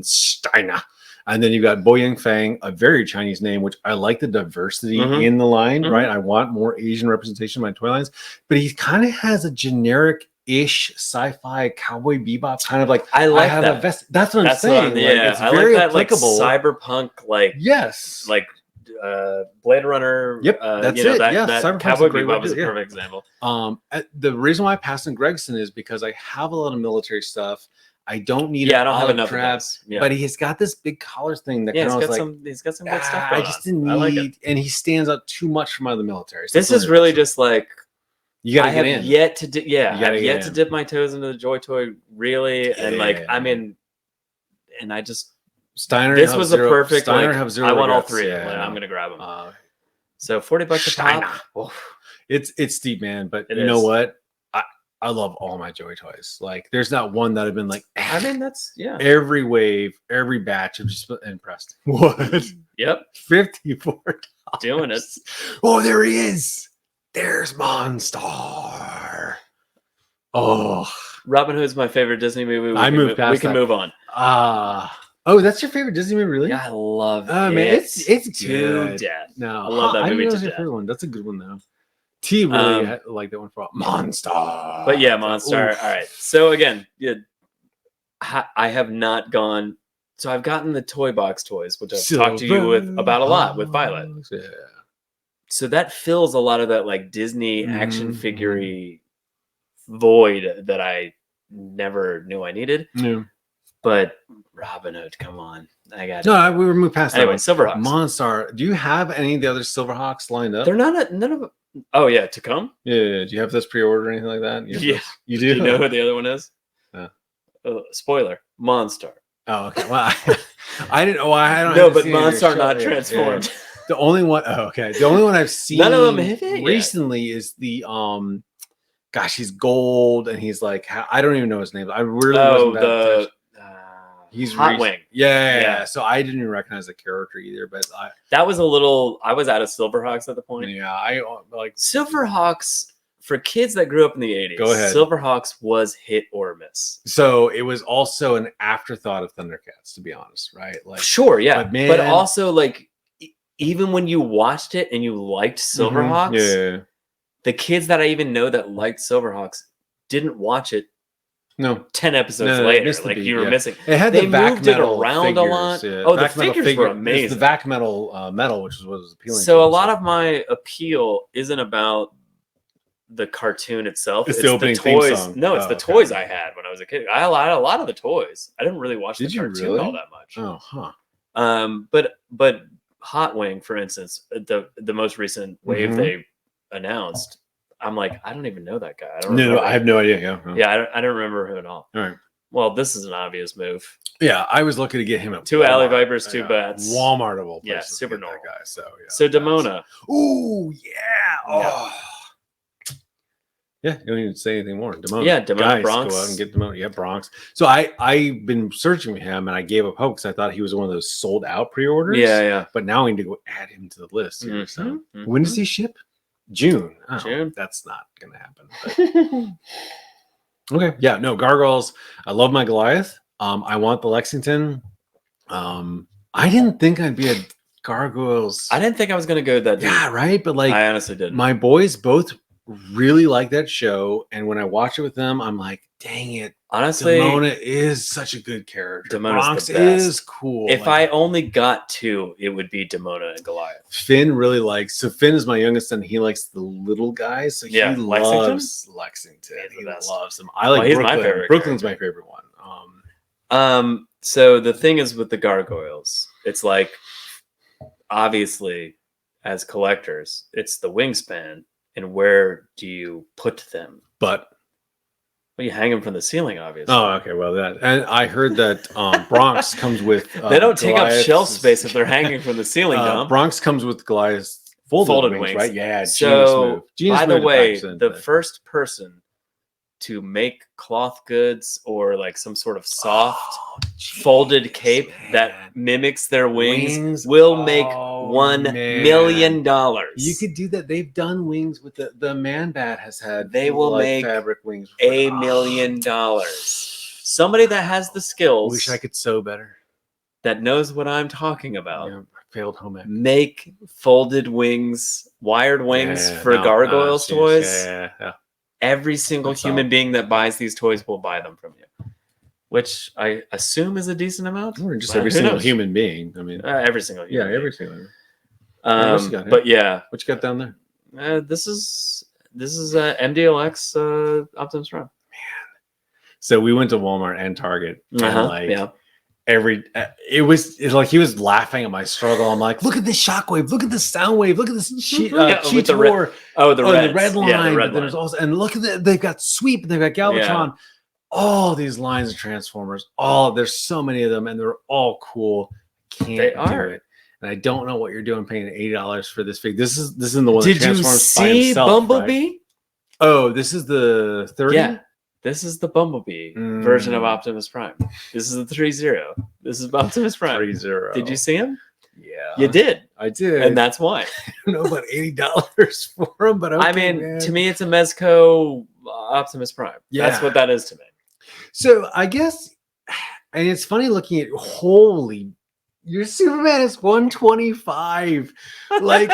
Steiner, and then you got Bo Yang Fang, a very Chinese name, which I like the diversity in the line. Right, I want more Asian representation in my toy lines, but he kind of has a generic ish sci-fi Cowboy Bebop kind of like I like have that. a vest. That's what I'm saying. Yeah, it's I very like that applicable. like cyberpunk, like like Blade Runner. Yep, that's you know, it. That Cowboy Bebop is a perfect example. The reason why I passed on Gregson is because I have a lot of military stuff. I don't need. I don't have enough crabs. But he's got this big collar thing that he's kind got of some. He's got some good stuff going I just didn't on. need, I like it. And he stands out too much from other military. So this is really just like. You gotta get in. Yet to to dip my toes into the Joy Toy, really, and like I mean, and I just Steiner. This was a perfect. Steiner like, have zero I want all regrets. three. I'm gonna grab them. So $40 a pop. It's steep, man. But It you know is. what? I love all my Joy Toys. Like, there's not one that I've been like. I mean, that's Every wave, every batch, I've just been impressed. What? Yep. $54. Doing it. Oh, there he is. There's Monstar. Oh, Robin Hood's my favorite Disney movie. We can move on. Oh, that's your favorite Disney movie, really? Yeah, I love it. Man, it's to good. death. No, I love that movie to your death. favorite one. That's a good one though. T really liked that one for Monstar. But yeah, Monstar. All right. So again, I have not gone. So I've gotten the toy box toys, which I've talked to you about a lot with Violet. Yeah. So that fills a lot of that like Disney action figure void that I never knew I needed. Yeah. But Robin Hood, come on. I got it. No, we were moved past that. Anyway, One. Silverhawks. Monstar. Do you have any of the other Silverhawks lined up? They're not none of them. Oh yeah, to come? Yeah. Do you have this pre-order or anything like that? Yeah. You do? Do you know who the other one is? Spoiler. Monstar. Oh, okay. Well, I didn't know. I don't. No, but Monstar not transformed. Yeah. The only one. Oh, okay. The only one I've seen. None of them hit it recently is the Gosh, he's gold and he's like I don't even know his name. I really wasn't that. He's Hot Wing. Yeah. So I didn't even recognize the character either. But that was a little. I was out of Silverhawks at the point. Yeah, I like Silverhawks. For kids that grew up in the 80s, go ahead. Silverhawks was hit or miss. So it was also an afterthought of Thundercats, to be honest, right? Like, sure, yeah. But also, like, even when you watched it and you liked Silverhawks, the kids that I even know that liked Silverhawks didn't watch it. No, 10 episodes later, like you were missing. It had they the vac moved metal it around figures, a lot. Yeah. Oh, the figures were amazing. It's the vac metal, which was appealing. So a lot of my appeal isn't about the cartoon itself. It's the opening toys. theme song. No, it's the toys I had when I was a kid. I had a lot of the toys. I didn't really watch the cartoon all that much. Oh, huh. But Hot Wing, for instance, the most recent wave they announced, I'm like, I don't even know that guy. I have no idea. Yeah, I don't remember him at all. All right. Well, this is an obvious move. Yeah, I was looking to get him at 2 Alley Vipers, 2 bats. Walmart of all places. Yeah, super normal guy. So Demona. Ooh, yeah. Oh. Yeah, you don't even say anything more. Demona. Yeah, Demona. Guys, Bronx. go out and get Demona. Yeah, Bronx. So I've been searching for him, and I gave up hope because I thought he was one of those sold out pre-orders. Yeah. But now I need to go add him to the list. Here, so when does he ship? June. Oh, June. That's not going to happen. But... okay. Yeah. No, Gargoyles. I love my Goliath. I want the Lexington. I didn't think I'd be a Gargoyles. I didn't think I was going to go that deep. Yeah, right. But like, I honestly didn't. My boys both really like that show, and when I watch it with them, I'm like, dang it. Honestly, Demona is such a good character. Demona's Bronx the best. is cool. If I only got 2, it would be Demona and Goliath. Finn really likes. So Finn is my youngest, and he likes the little guys. So he loves Lexington. He loves them. I like Brooklyn. My favorite Brooklyn's my favorite one. So the thing is with the Gargoyles, it's like obviously as collectors, it's the wingspan and where do you put them? But well, you hang them from the ceiling, obviously. Oh, okay. Well, that, and I heard that Bronx comes with. They don't take up shelf space if they're hanging from the ceiling. Bronx comes with Goliath's folded wings, right? Yeah. So, by the way, the first person to make cloth goods or like some sort of soft folded cape that mimics their wings will make $1 million. You could do that. They've done wings with the Man Bat has had. They will like, make fabric wings. $1 million. Somebody that has the skills. Wish I could sew better. That knows what I'm talking about. Yeah, failed home ec. Make folded wings, wired wings for Gargoyles toys. Yeah. Every single human being that buys these toys will buy them from you, which I assume is a decent amount. Or just every single human being. I mean, every single human being. every single. But yeah, what you got down there? This is MDLX Optimus Prime. So we went to Walmart and Target, and Yeah. it was like he was laughing at my struggle. I'm like, look at this shockwave, look at this sound wave, look at this cheat the war. The red line. Yeah, the red but then there's also, and look at they've got Sweep, they've got Galvatron. All these lines of Transformers. There's so many of them, and they're all cool. Can't do it. And I don't know what you're doing paying $80 for this fig. This isn't the one that transforms by himself. Did you see Bumblebee? Right? Oh, this is the 30? Yeah. This is the Bumblebee version of Optimus Prime. This is the 3-0. This is Optimus Prime. 3-0. Did you see him? Yeah. You did. I did. And that's why. I don't know about $80 for him, but okay, I mean, man. To me, it's a Mezco Optimus Prime. Yeah. That's what that is to me. So I guess, and it's funny looking at, holy, your Superman is 125. Like,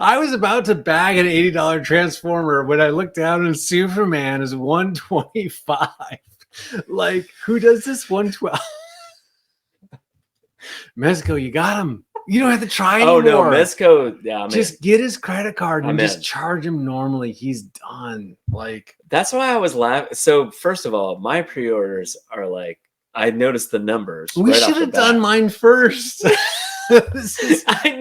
I was about to bag an $80 Transformer when I looked down and Superman is 125. Like, who does this 112? Mezco, you got him. You don't have to try anymore. Oh no, Mezco. Yeah, just get his credit card and just charge him normally. He's done. Like, that's why I was laughing. So first of all, my pre-orders are like, I noticed the numbers. We should have done mine first. I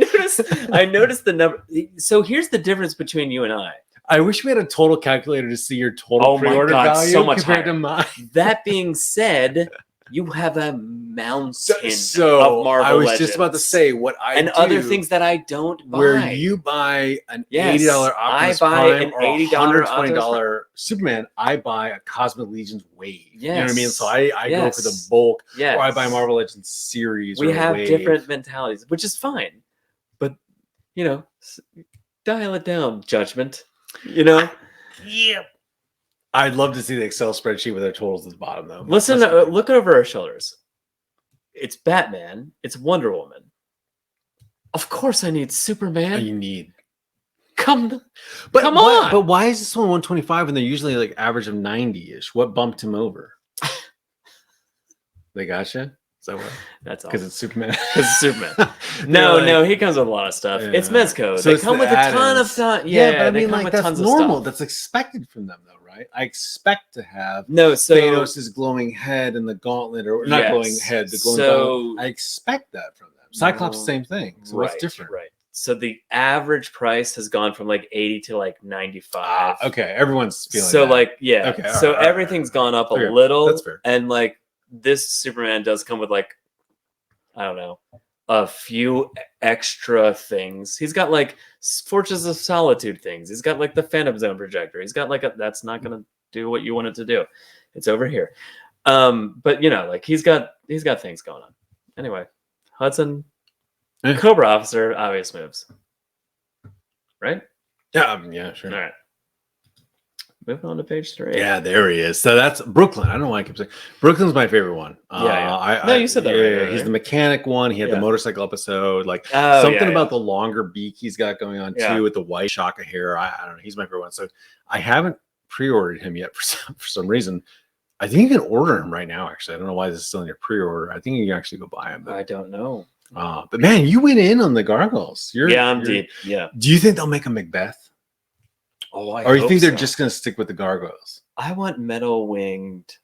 noticed the number. So here's the difference between you and I. I wish we had a total calculator to see your total pre-order value so much compared higher. to mine. That being said, you have a mountain of Marvel I was Legends. Just about to say what I and do, other things that I don't buy. Where you buy an $80 Optimus Prime or a $120 Superman, I buy a Cosmic Legends Wave. Yes. You know what I mean? So I go for the bulk, or I buy Marvel Legends series. We have Wave. different mentalities, which is fine, but dial it down, Judgment. Yeah. I'd love to see the Excel spreadsheet with our totals at the bottom, though. Listen, look over our shoulders. It's Batman. It's Wonder Woman. Of course, I need Superman. You need. Come on. But why is this one 125 when they're usually like average of 90-ish? What bumped him over? They gotcha? Is that what? That's all. Because it's Superman. Because it's Superman. No, he comes with a lot of stuff. Yeah. It's Mezco. So they come with a ton of stuff. Yeah, but I mean, like, that's normal. That's expected from them, though, right? I expect to have Thanos' glowing head and the gauntlet, or not glowing head, the glowing gauntlet. I expect that from them. Cyclops, same thing. So what's different? Right. So the average price has gone from like 80 to like 95. Okay, everyone's feeling so that. like, yeah. Okay, so everything's gone up a little. That's fair. And like, this Superman does come with like, I don't know, a few extra things. He's got like Fortress of Solitude things. He's got like the Phantom Zone projector. He's got like that's not gonna do what you want it to do. It's over here. But like he's got things going on. Anyway, Hudson, Cobra Officer, obvious moves. Right? Yeah, sure. All right. Moving on to page 3. Yeah, there he is. So that's Brooklyn. I don't know why I keep saying Brooklyn's my favorite one. You said that. Yeah, he's the mechanic one. He had the motorcycle episode. Like something about the longer beak he's got going on too, with the white shock of hair. I don't know. He's my favorite one. So I haven't pre-ordered him yet for some reason. I think you can order him right now. Actually, I don't know why this is still in your pre-order. I think you can actually go buy him. I don't know. But man, you went in on the Gargoyles. I'm deep. Yeah. Do you think they'll make a Macbeth? Or you think they're just going to stick with the Gargoyles? I want metal winged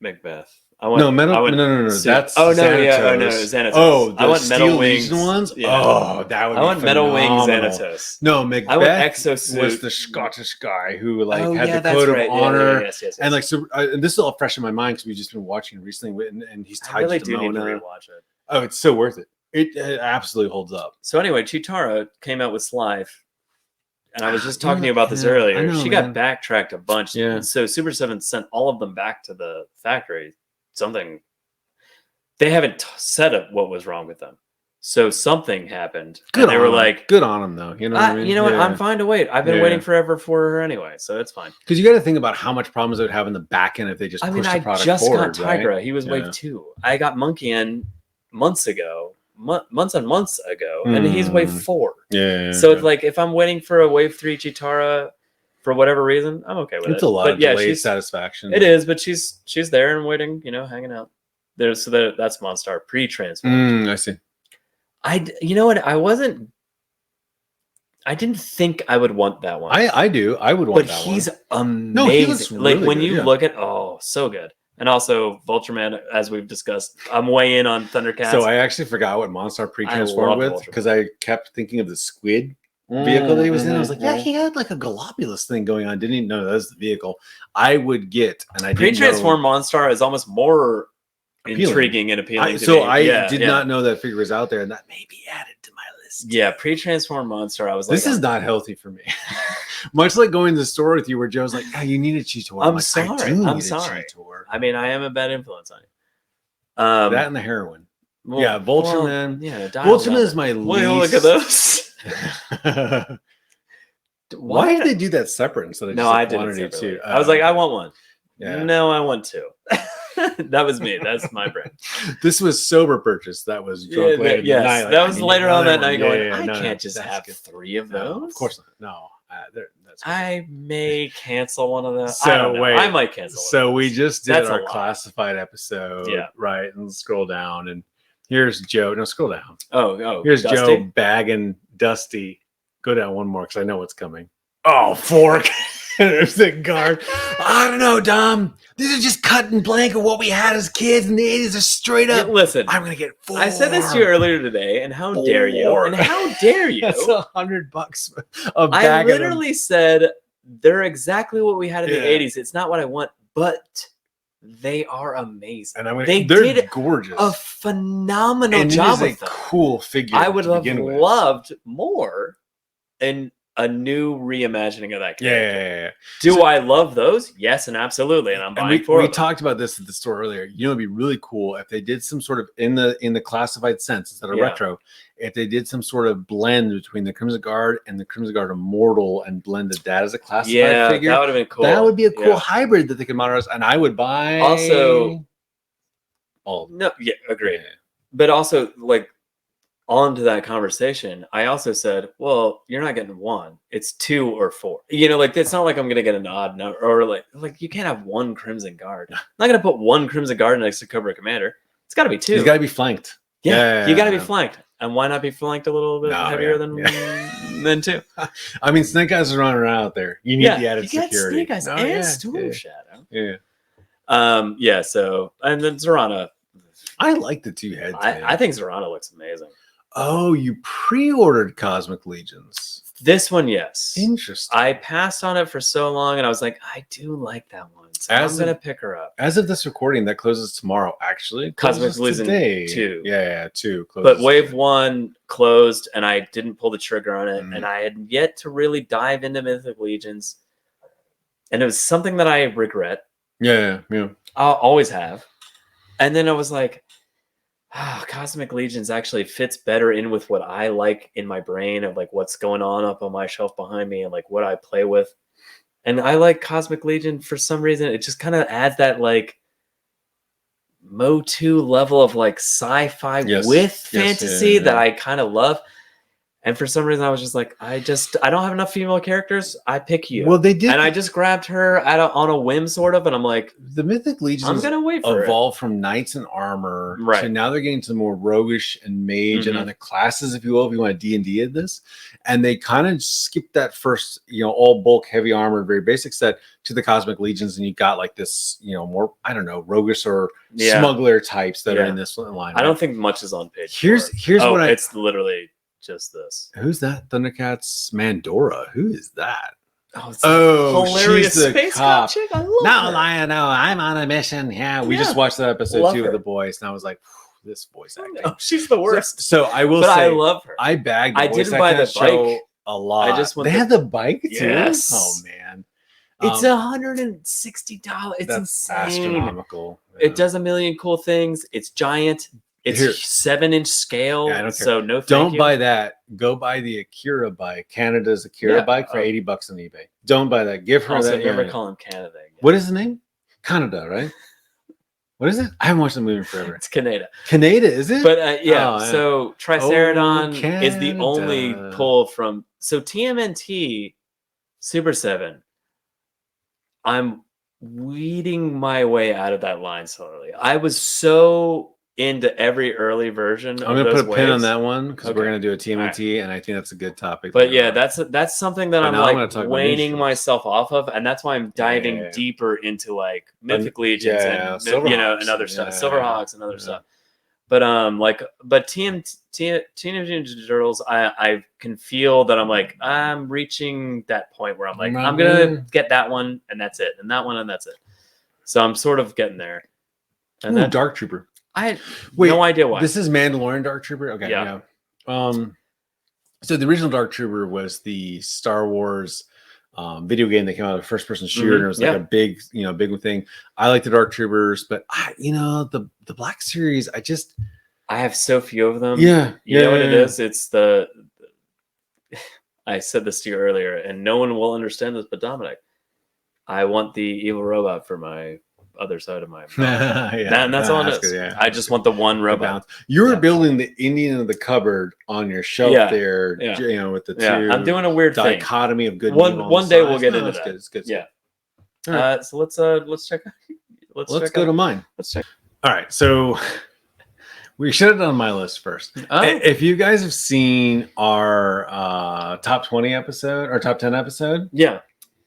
Macbeth. No. That's Xanatos. I want metal winged ones. Yeah. Oh, that would. I want metal winged Xanatos. No, Macbeth. I want exosuit. Was the Scottish guy who had the code of honor, and like so. And this is all fresh in my mind because we've just been watching it recently, and he's tied to Demona. Need to rewatch it. Oh, it's so worth it. It absolutely holds up. So anyway, Chitara came out with Slife. and I was just talking to you about this earlier. I know, She got backtracked a bunch. Yeah. So Super 7 sent all of them back to the factory. They haven't said what was wrong with them. So something happened. Good and they were on 'em. like, good on them though. You know what I mean? you know what? I'm fine to wait. I've been waiting forever for her anyway, so it's fine. Because you got to think about how much problems it would have in the back end if they just push the product forward. Got Tigra. Right? He was wave 2. I got Monkey in months ago, months and months ago, and he's wave 4. Yeah. So it's like if I'm waiting for a wave 3 Chitara for whatever reason, I'm okay with it. It's a lot of delayed she's satisfaction. It is, but she's there and waiting, hanging out. That's Monstar pre-transformed. I see. You know what? I didn't think I would want that one. I do. I would want that one. But he's amazing. No, he looks really like when good, you look at, so good. And also Vulture-Man, as we've discussed, I'm way in on Thundercats. So I actually forgot what Monstar pre-transformed with because I kept thinking of the squid vehicle that he was in. I was like, yeah, he had like a Galopulus thing going on. Didn't even know that was the vehicle. I would get, and I didn't pre-transform Monstar is almost more intriguing and appealing. I did not know that figure was out there, and that may be added to my list. Yeah, pre-transform Monstar. I was like, this is not healthy for me. Much like going to the store with you, where Joe's like, you need a Cheetor. I'm sorry. I'm sorry. I mean, I am a bad influence on you. That and the heroin. Well, yeah, Vulture-Man. Yeah, Vulture-Man is my least. Look at those. Why did they do that separate instead of I didn't too? I was like, I want one. Yeah. No, I want 2. That was me. That's my brain. This was sober purchase. That was drunk later. Yes, that was later on that night. I can't just have 3 of those. No, of course not. No. I may cancel one of those. So wait, I might cancel. So we just did our classified episode, right? And scroll down, and here's Joe. No, scroll down. Oh, here's Dusty? Joe bagging Dusty. Go down one more because I know what's coming. Oh, fork. There's the guard. I don't know, Dom. These are just cut and blank of what we had as kids in the 80s. Are straight up. Listen, I'm gonna get 4. I said this to you earlier today, and how dare you? And how dare you? That's $100 a bag. I literally said they're exactly what we had in the 80s. It's not what I want, but they are amazing. And they're did gorgeous. A phenomenal job with them. Cool figure. I would have loved more and a new reimagining of that character. Yeah. Do I love those? Yes, and absolutely. And I'm buying for them. We talked about this at the store earlier. It'd be really cool if they did some sort of in the classified sense instead of retro. If they did some sort of blend between the Crimson Guard and the Crimson Guard Immortal and blended that as a classified figure. That would have been cool. That would be a cool hybrid that they could modernize, and I would buy. Also, all. No, agreed. Yeah. But also, like, on to that conversation, I also said, well, you're not getting 1. It's 2 or 4. Like, it's not like I'm going to get an odd number. Or, like you can't have 1 Crimson Guard. I'm not going to put 1 Crimson Guard next to Cobra Commander. It's got to be 2. He's got to be flanked. Yeah, you got to be flanked. And why not be flanked a little bit heavier than 2? I mean, Snake Eyes are running around out there. You need the added security. Snake Eyes and Storm Shadow. Yeah. So, and then Zorana. I like the 2 heads. I think Zorana looks amazing. Oh, you pre-ordered Cosmic Legions. This one, yes. Interesting. I passed on it for so long, and I was like, I do like that one. So I'm going to pick her up. As of this recording, that closes tomorrow, actually. Cosmic Legion 2. Yeah, 2. But Wave 1 closed, and I didn't pull the trigger on it, and I had yet to really dive into Mythic Legions. And it was something that I regret. Yeah. I'll always have. And then I was like, Cosmic Legions actually fits better in with what I like in my brain of like what's going on up on my shelf behind me and like what I play with. And I like Cosmic Legion for some reason. It just kind of adds that like Mo2 level of like sci-fi with fantasy that I kind of love. And for some reason, I was just like, I don't have enough female characters. I pick you. Well, they did, and I just grabbed her on a whim, sort of. And I'm like, the Mythic Legions. I'm gonna wait for evolve from knights in armor, right? So now they're getting to more roguish and mage and other classes, if you will, if you want to D&D at this. And they kind of skipped that first, all bulk, heavy armor, very basic set to the Cosmic Legions, and you got like this, more, I don't know, roguish or smuggler types that are in this line. I don't think much is on page. Here's what it's literally. Just this. Who's that? Thundercats Mandora. Who is that? Oh, hilarious she's the space cop chick. I love her. No, I'm on a mission. Yeah, we just watched that episode too with the boys, and I was like, this voice acting. Oh, she's the worst. So I will say, I love her. I bagged. I didn't buy the bike. a lot. I just want they have the bike too. Yes. Oh man, It's $160. It's that's insane. astronomical. It does a million cool things. It's giant. It's Here. 7-inch scale. Yeah, I don't care. So no, Don't buy that. Go buy the Akira bike, Canada's Akira bike for $80 on eBay. Don't buy that. Give her Also, that. never call him Canada again. What is the name? Canada, right? What is it? I haven't watched the movie in forever. It's Canada. Canada, is it? But yeah, so Triceradon is the Canada. only pull from. So TMNT Super 7. I'm weeding my way out of that line slowly. I was so into every early version I'm of gonna those put a pin on waves. that one because Okay. we're gonna do a TMNT, and I think that's a good topic. But yeah, that's something that But I'm now I'm like gonna talk about waning issues. myself off of, and that's why I'm diving Yeah. deeper into like Mythic Legions yeah, and Silverhawks, and other stuff, yeah. Silverhawks and other Yeah. stuff. But Teenage Ninja Turtles, I can feel that I'm reaching that point where I'm like, I'm gonna get that one and that's it, and that one and that's it. So I'm sort of getting there. And Ooh, Dark Trooper. I had Wait, no idea why. This is Mandalorian Dark Trooper. Okay, Yeah. So the original Dark Trooper was the Star Wars video game that came out of a first-person shooter. And it was like a big, big thing. I like the Dark Troopers, but the Black Series, I have so few of them. Yeah, you know what it is? It's the. I said this to you earlier, and no one will understand this, but Dominic, I want the evil robot for my other side of my. And that's all it is. Good, yeah. I just want the one robot. You were building the Indian of the cupboard on your shelf there. Yeah. With the two. Yeah, I'm doing a weird dichotomy thing. of good. And evil one day size. we'll get into that. Good. It's good. Yeah. All right. So let's check. Let's go to mine. Let's check. All right. So we should have done my list first. If you guys have seen our top 20 episode or top 10 episode, yeah.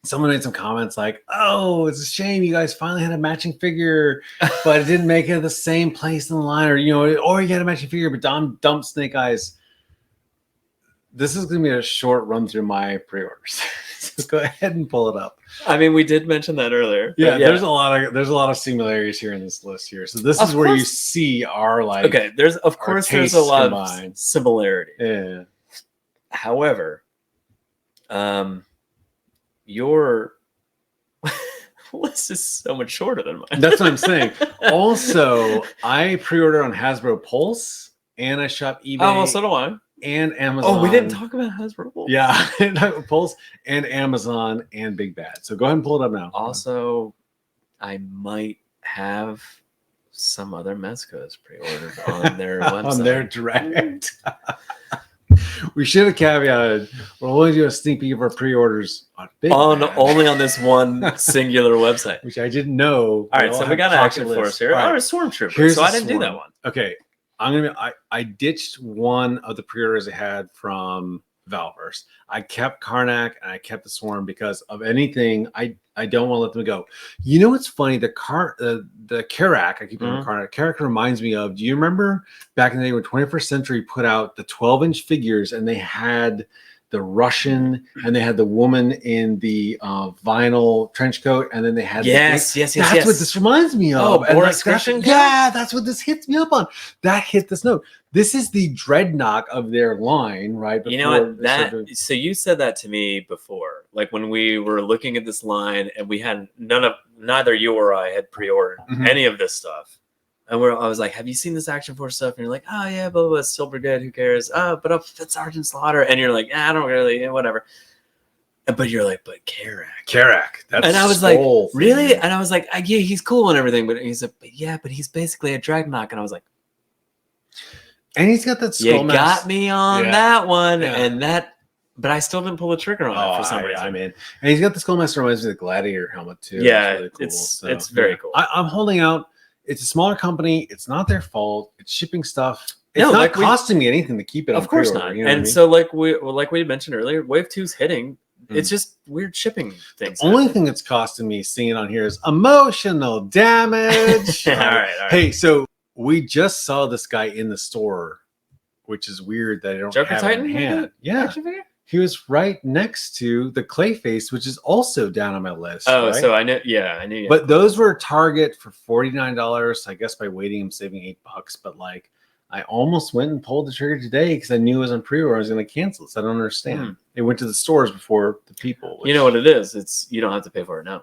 Someone made some comments like, "Oh, it's a shame you guys finally had a matching figure, but it didn't make it the same place in the line, or you had a matching figure, but Dom dumped Snake Eyes." This is going to be a short run through my pre-orders, so go ahead and pull it up. I mean, we did mention that earlier. Yeah, there's a lot of similarities here in this list here. So this is where you see our there's a lot of similarity. Yeah. However, your list is so much shorter than mine. That's what I'm saying. Also, I pre-ordered on Hasbro Pulse, and I shop eBay. Oh, well, so do I. And Amazon. Oh, we didn't talk about Hasbro Pulse. Yeah, Pulse and Amazon and Big Bad. So go ahead and pull it up now. Also, I might have some other Mezcos pre-ordered on their website. On their direct. We should have caveated. We'll only do a sneak peek of our pre-orders on Big Bad. Only on this one singular website, which I didn't know. All right, so we got an action for us here. Right. Oh, a Stormtrooper. So I didn't do that one. Okay, I ditched one of the pre-orders I had from Valverse. I kept Karnak and I kept the Swarm because of anything. I don't want to let them go. You know what's funny? The Karak, I keep calling Karnak. Karak reminds me of. Do you remember back in the day when 21st Century put out the 12-inch figures and they had the Russian and they had the woman in the vinyl trench coat and then they had yes. That's what this reminds me of. Oh, Boris Grisham? Yeah, that's what this hits me up on. That hit this note. This is the dreadnought of their line, right? You know what? So you said that to me before, like when we were looking at this line and we had neither you or I had pre-ordered any of this stuff. And I was like, have you seen this Action Force stuff? And you're like, oh yeah, blah, blah, blah, still Brigade, who cares? Oh, but it's Sergeant Slaughter. And you're like, I don't really, whatever. But you're like, but Karak. That's and I was like, really? And I was like, yeah, he's cool and everything. But he's like, but he's basically a Dreadnought. And I was like, and he's got that skull you mask. got me on that one. Yeah. And but I still didn't pull the trigger on it for some reason. I'm in. And he's got the skull mask that reminds me of the Gladiator helmet too. Yeah, really cool. It's very cool. I'm holding out. It's a smaller company. It's not their fault. It's shipping stuff. It's not costing me anything to keep it. Of course not. You know and so, like we mentioned earlier, Wave 2's hitting. It's just weird shipping things. The only thing that's costing me seeing it on here is emotional damage. All right. Hey, so we just saw this guy in the store, which is weird that I don't Joker have Titan it in hand. Yeah. He was right next to the Clayface, which is also down on my list. Oh, right? so I knew. Yeah, I knew. But those were Target for $49. I guess by waiting, I'm saving $8. But like, I almost went and pulled the trigger today because I knew it was on pre-order. I was going to cancel it. So I don't understand. It went to the stores before the people. You know what it is? It's you don't have to pay for it now.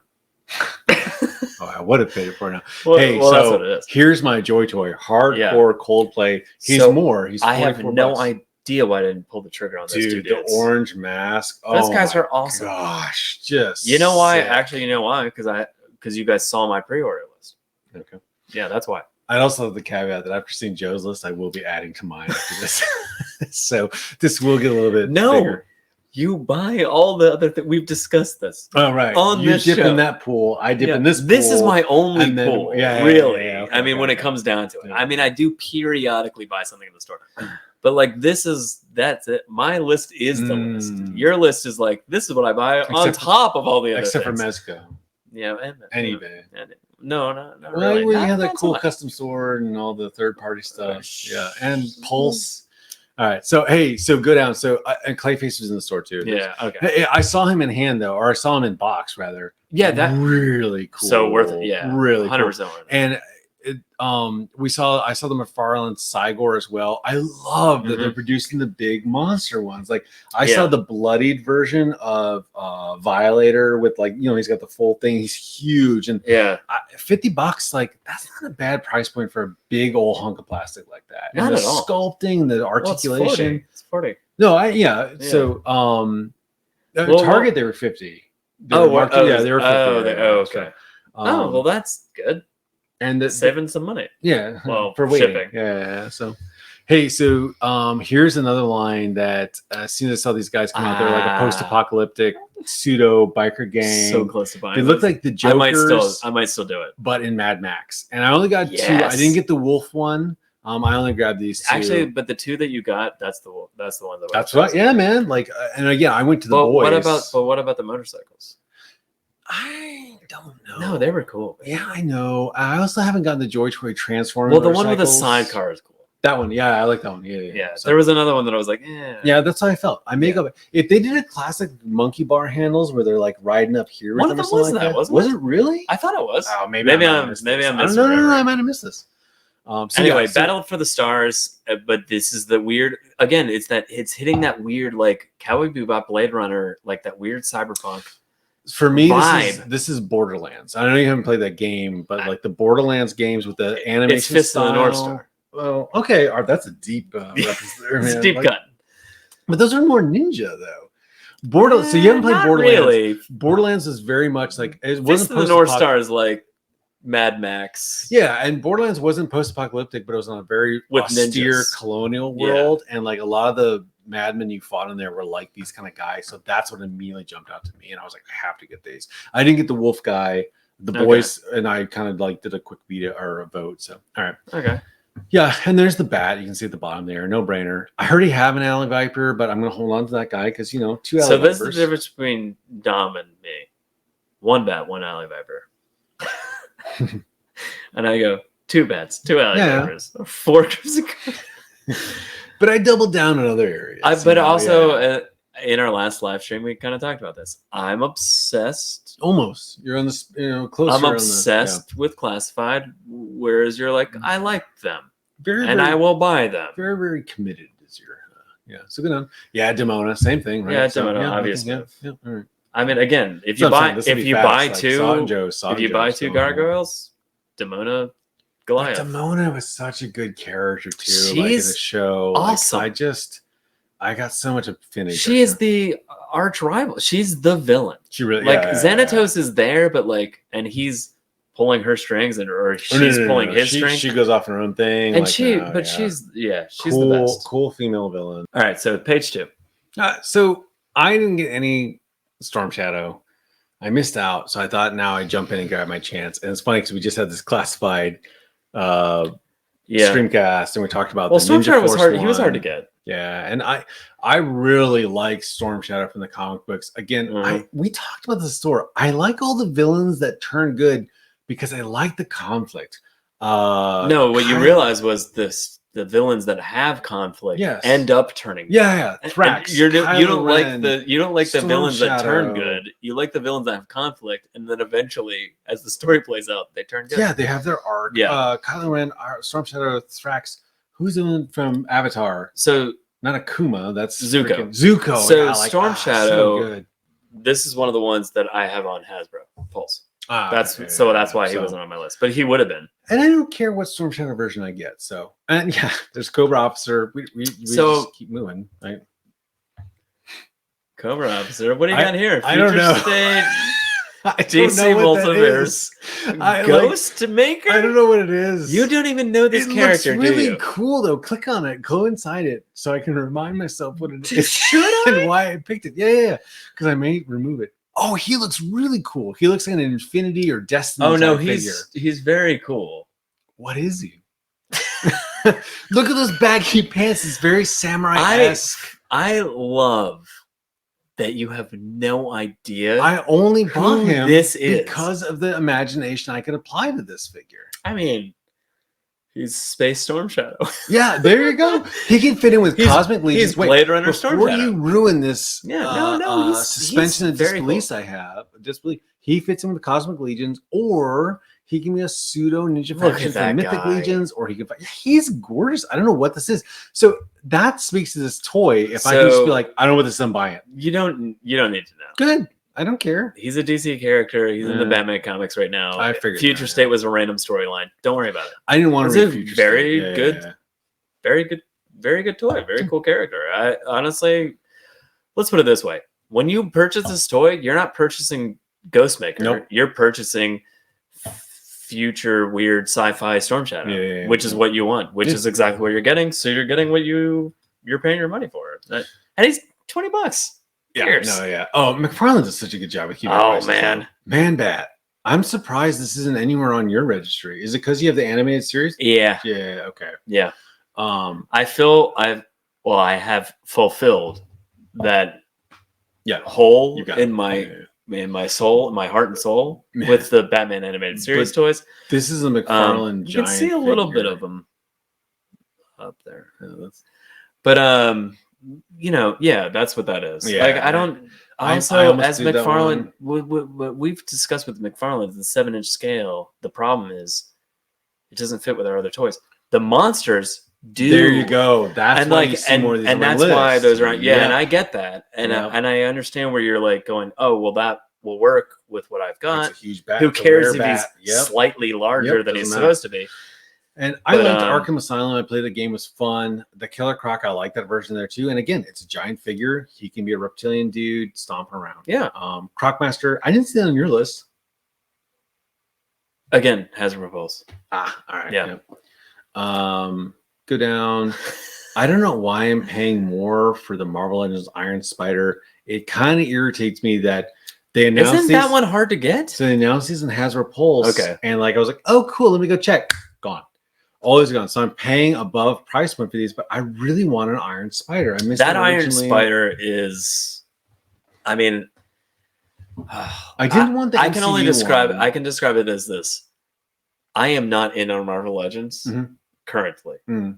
Oh, I would have paid it for it now. Well, hey, well, so that's what it is. Here's my Joy Toy. Hardcore Coldplay. He's So, more. He's I have $44. no idea why I didn't pull the trigger on those two Dude, the dudes. orange mask. Those Oh guys my are awesome. Gosh, just You know why? sick. Actually, you know why? Because you guys saw my pre-order list. Okay. Yeah, that's why. I also have the caveat that after seeing Joe's list, I will be adding to mine after this. So this will get a little bit bigger. You buy all the other things. We've discussed this. Oh, right. On You this dip show. in that pool. I dip in this pool. This is my only and then- pool. yeah, really. okay, I mean, when it okay. comes down to it. Yeah. I mean, I do periodically buy something in the store. But like that's it. My list is the list. Your list is like, this is what I buy on top of all the other except things. for Mezco. Yeah, And eBay. No, Well, really. where you have that Not so cool much. custom sword and all the third-party stuff. Yeah, and Pulse. All right, so hey, so go down. So and Clayface was in the store too. Yeah, okay. Hey, I saw him in hand though, or I saw him in box rather. Yeah, that really cool. so worth it. Yeah, really 100% cool. worth it. And I saw the McFarlane Cygor as well. I love that they're producing the big monster ones. Like I saw the bloodied version of Violator with like, you know, he's got the full thing. He's huge. And $50, like that's not a bad price point for a big old hunk of plastic like that. Not and the at all. Sculpting, the articulation. It's 40. No, so Target they were 50. They were 50. Okay. So, well, that's good. And Saving some money. Yeah. Well, for waiting. shipping. Yeah. So, hey, so here's another line that as soon as I saw these guys come out, they're like a post-apocalyptic pseudo biker gang. So close to buying. They look like the Jokers. I might still do it. But in Mad Max. And I only got two. I didn't get the wolf one. I only grabbed these two. Actually, but the two that you got, that's the one. That's right. Yeah, man. Like, and again, I went to the boys. What about the motorcycles? I don't know. No, they were cool. Man. Yeah, I know. I also haven't gotten the Joy Toy Transformer. Well, the one with the sidecar is cool. That one, yeah, I like that one. Yeah. So, there was another one that I was like, yeah, that's how I felt. I make up if they did a classic monkey bar handles where they're like riding up here. One of them was that, wasn't it? Was it really? I thought it was. Oh, maybe I'm missing. No, I might have missed this. So anyway, Battle for the Stars, but this is the weird. Again, it's hitting that weird like Cowboy Bebop, Blade Runner, like that weird cyberpunk. For me, this is Borderlands. I know you haven't played that game, but like the Borderlands games with the animation. It's Fist of the North Star. Well, okay, that's a deep reference there, man. It's deep cut. But those are more ninja though. So you haven't played Borderlands. Really. Borderlands is very much like it wasn't Fist of the North Star is like Mad Max. Yeah, and Borderlands wasn't post-apocalyptic, but it was on a very austere colonial world, and like a lot of the madmen you fought in there were like these kind of guys. So that's what immediately jumped out to me, and I was like, I have to get these. I didn't get the wolf guy. The boys and I kind of like did a quick a vote. So all right, okay. Yeah, and there's the bat. You can see at the bottom there. No brainer. I already have an Alley Viper, but I'm going to hold on to that guy because, you know, two Alley Vipers. So this is the difference between Dom and me. One bat, one Alley Viper. And I go, two bats, two Alley Vipers. 4 trips a car. But I doubled down in other areas. In our last live stream, we kind of talked about this. I'm obsessed. Almost. You're on the closer. I'm obsessed with classified, whereas you're like, I like them. I will buy them. Very, very committed is your so good on. Yeah, Demona, same thing, right? Yeah, Demona, obviously. Yeah, all right. I mean, again, if you buy two gargoyles, Demona, Goliath. But Demona was such a good character too. She's like in the show. Awesome. Like, I got so much affinity. She is the arch rival. She's the villain. She really Xanatos is there, but and he's pulling her strings, or she's pulling his strings. She goes off on her own thing, and she's the best. Cool female villain. All right, so page 2. So I didn't get any Storm Shadow. I missed out, so I thought now I jump in and grab my chance. And it's funny because we just had this classified streamcast, and we talked about the Storm Ninja Shadow was Force hard. one. He was hard to get. Yeah, and I really like Storm Shadow from the comic books. Again, we talked about the store. I like all the villains that turn good because I like the conflict. No, what you realized was the villains that have conflict end up turning good. Yeah. Thrax, you don't like the villains Shadow. that turn good. You like the villains that have conflict, and then eventually, as the story plays out, they turn good. Yeah, they have their arc. Yeah. Kylo Ren, Storm Shadow, Thrax. Who's the one from Avatar? So Not Akuma. That's Zuko. freaking Zuko. So yeah, Storm so Shadow. good. This is one of the ones that I have on Hasbro Pulse. That's That's why he wasn't on my list, but he would have been. And I don't care what Storm Shadow version I get. So, and yeah, there's Cobra Officer. We just keep moving, right? Cobra Officer. What do you got here? I don't know. State, I DC don't know what that Multiverse. is. Ghost Maker? I don't know what it is. You don't even know this character, looks really do you? cool though. Click on it. Go inside it so I can remind myself what it is. Should I? And why I picked it. Yeah. Because I may remove it. Oh, he looks really cool. He looks like an Infinity or Destiny. Oh no, figure. he's very cool. What is he? Look at those baggy pants. It's very samurai-esque. I love that you have no idea. I only bought him this is because of the imagination I could apply to this figure. I mean, he's Space Storm Shadow. Yeah, there you go. He can fit in with Cosmic Legion. He's Blade Runner Storm Shadow. Before you ruin this he's suspension of very disbelief cool. I have, he fits in with Cosmic Legions, or he can be a pseudo ninja Look faction at for that Mythic guy. Legions, or he can fight. He's gorgeous. I don't know what this is. So that speaks to this toy. If I can just be like, I don't know what this is, I'm buying it. You don't need to know. Good. I don't care. He's a DC character. He's in the Batman comics right now. I figured Future that, State was a random storyline. Don't worry about it. I didn't want to It's read a Future very State. good, very good, very good toy. Very cool character. I honestly, let's put it this way: when you purchase this toy, you're not purchasing Ghostmaker. Nope. You're purchasing future weird sci-fi Storm Shadow, which is what you want, which is exactly what you're getting. So you're getting what you're paying your money for. And he's $20. Yeah, Cheers. no, yeah. Oh, McFarlane does such a good job of keeping. Oh man, Man Bat. I'm surprised this isn't anywhere on your registry. Is it because you have the animated series? Yeah. Yeah. Okay. Yeah. I have fulfilled that hole in my soul, in my heart and soul, with the Batman animated series toys. This is a McFarlane. You can see a little bit of them up there. Yeah, but that's what that is. Yeah, like I don't. Also, I almost as did that McFarlane, what we've discussed with McFarlane, the 7-inch scale. The problem is, it doesn't fit with our other toys. The monsters do. There you go. That's why you see more of these. And that's why those are. Yeah, and I get that, and Yeah. I understand where you're like going. Oh, well, that will work with what I've got. It's a huge bat. Who It's a cares rare if bat. he's slightly larger than he's doesn't supposed to be? And I But, liked Arkham Asylum. I played the game, was fun. The Killer Croc, I like that version there too. And again, it's a giant figure. He can be a reptilian dude stomping around. Yeah. Crocmaster, I didn't see that on your list. Again, has a repulse. All right. Yeah. Go down. I don't know why I'm paying more for the Marvel Legends Iron Spider. It kind of irritates me that they announced Isn't that one hard to get? So they announced these in Hasbro Pulse. Okay. And like I was like, oh cool, let me go check. Gone. All these gone. So I'm paying above price point for these, but I really want an Iron Spider. I missed that it Iron originally. Spider is. I mean, I didn't want the I can only describe. one. I can describe it as this. I am not in on Marvel Legends currently. Mm.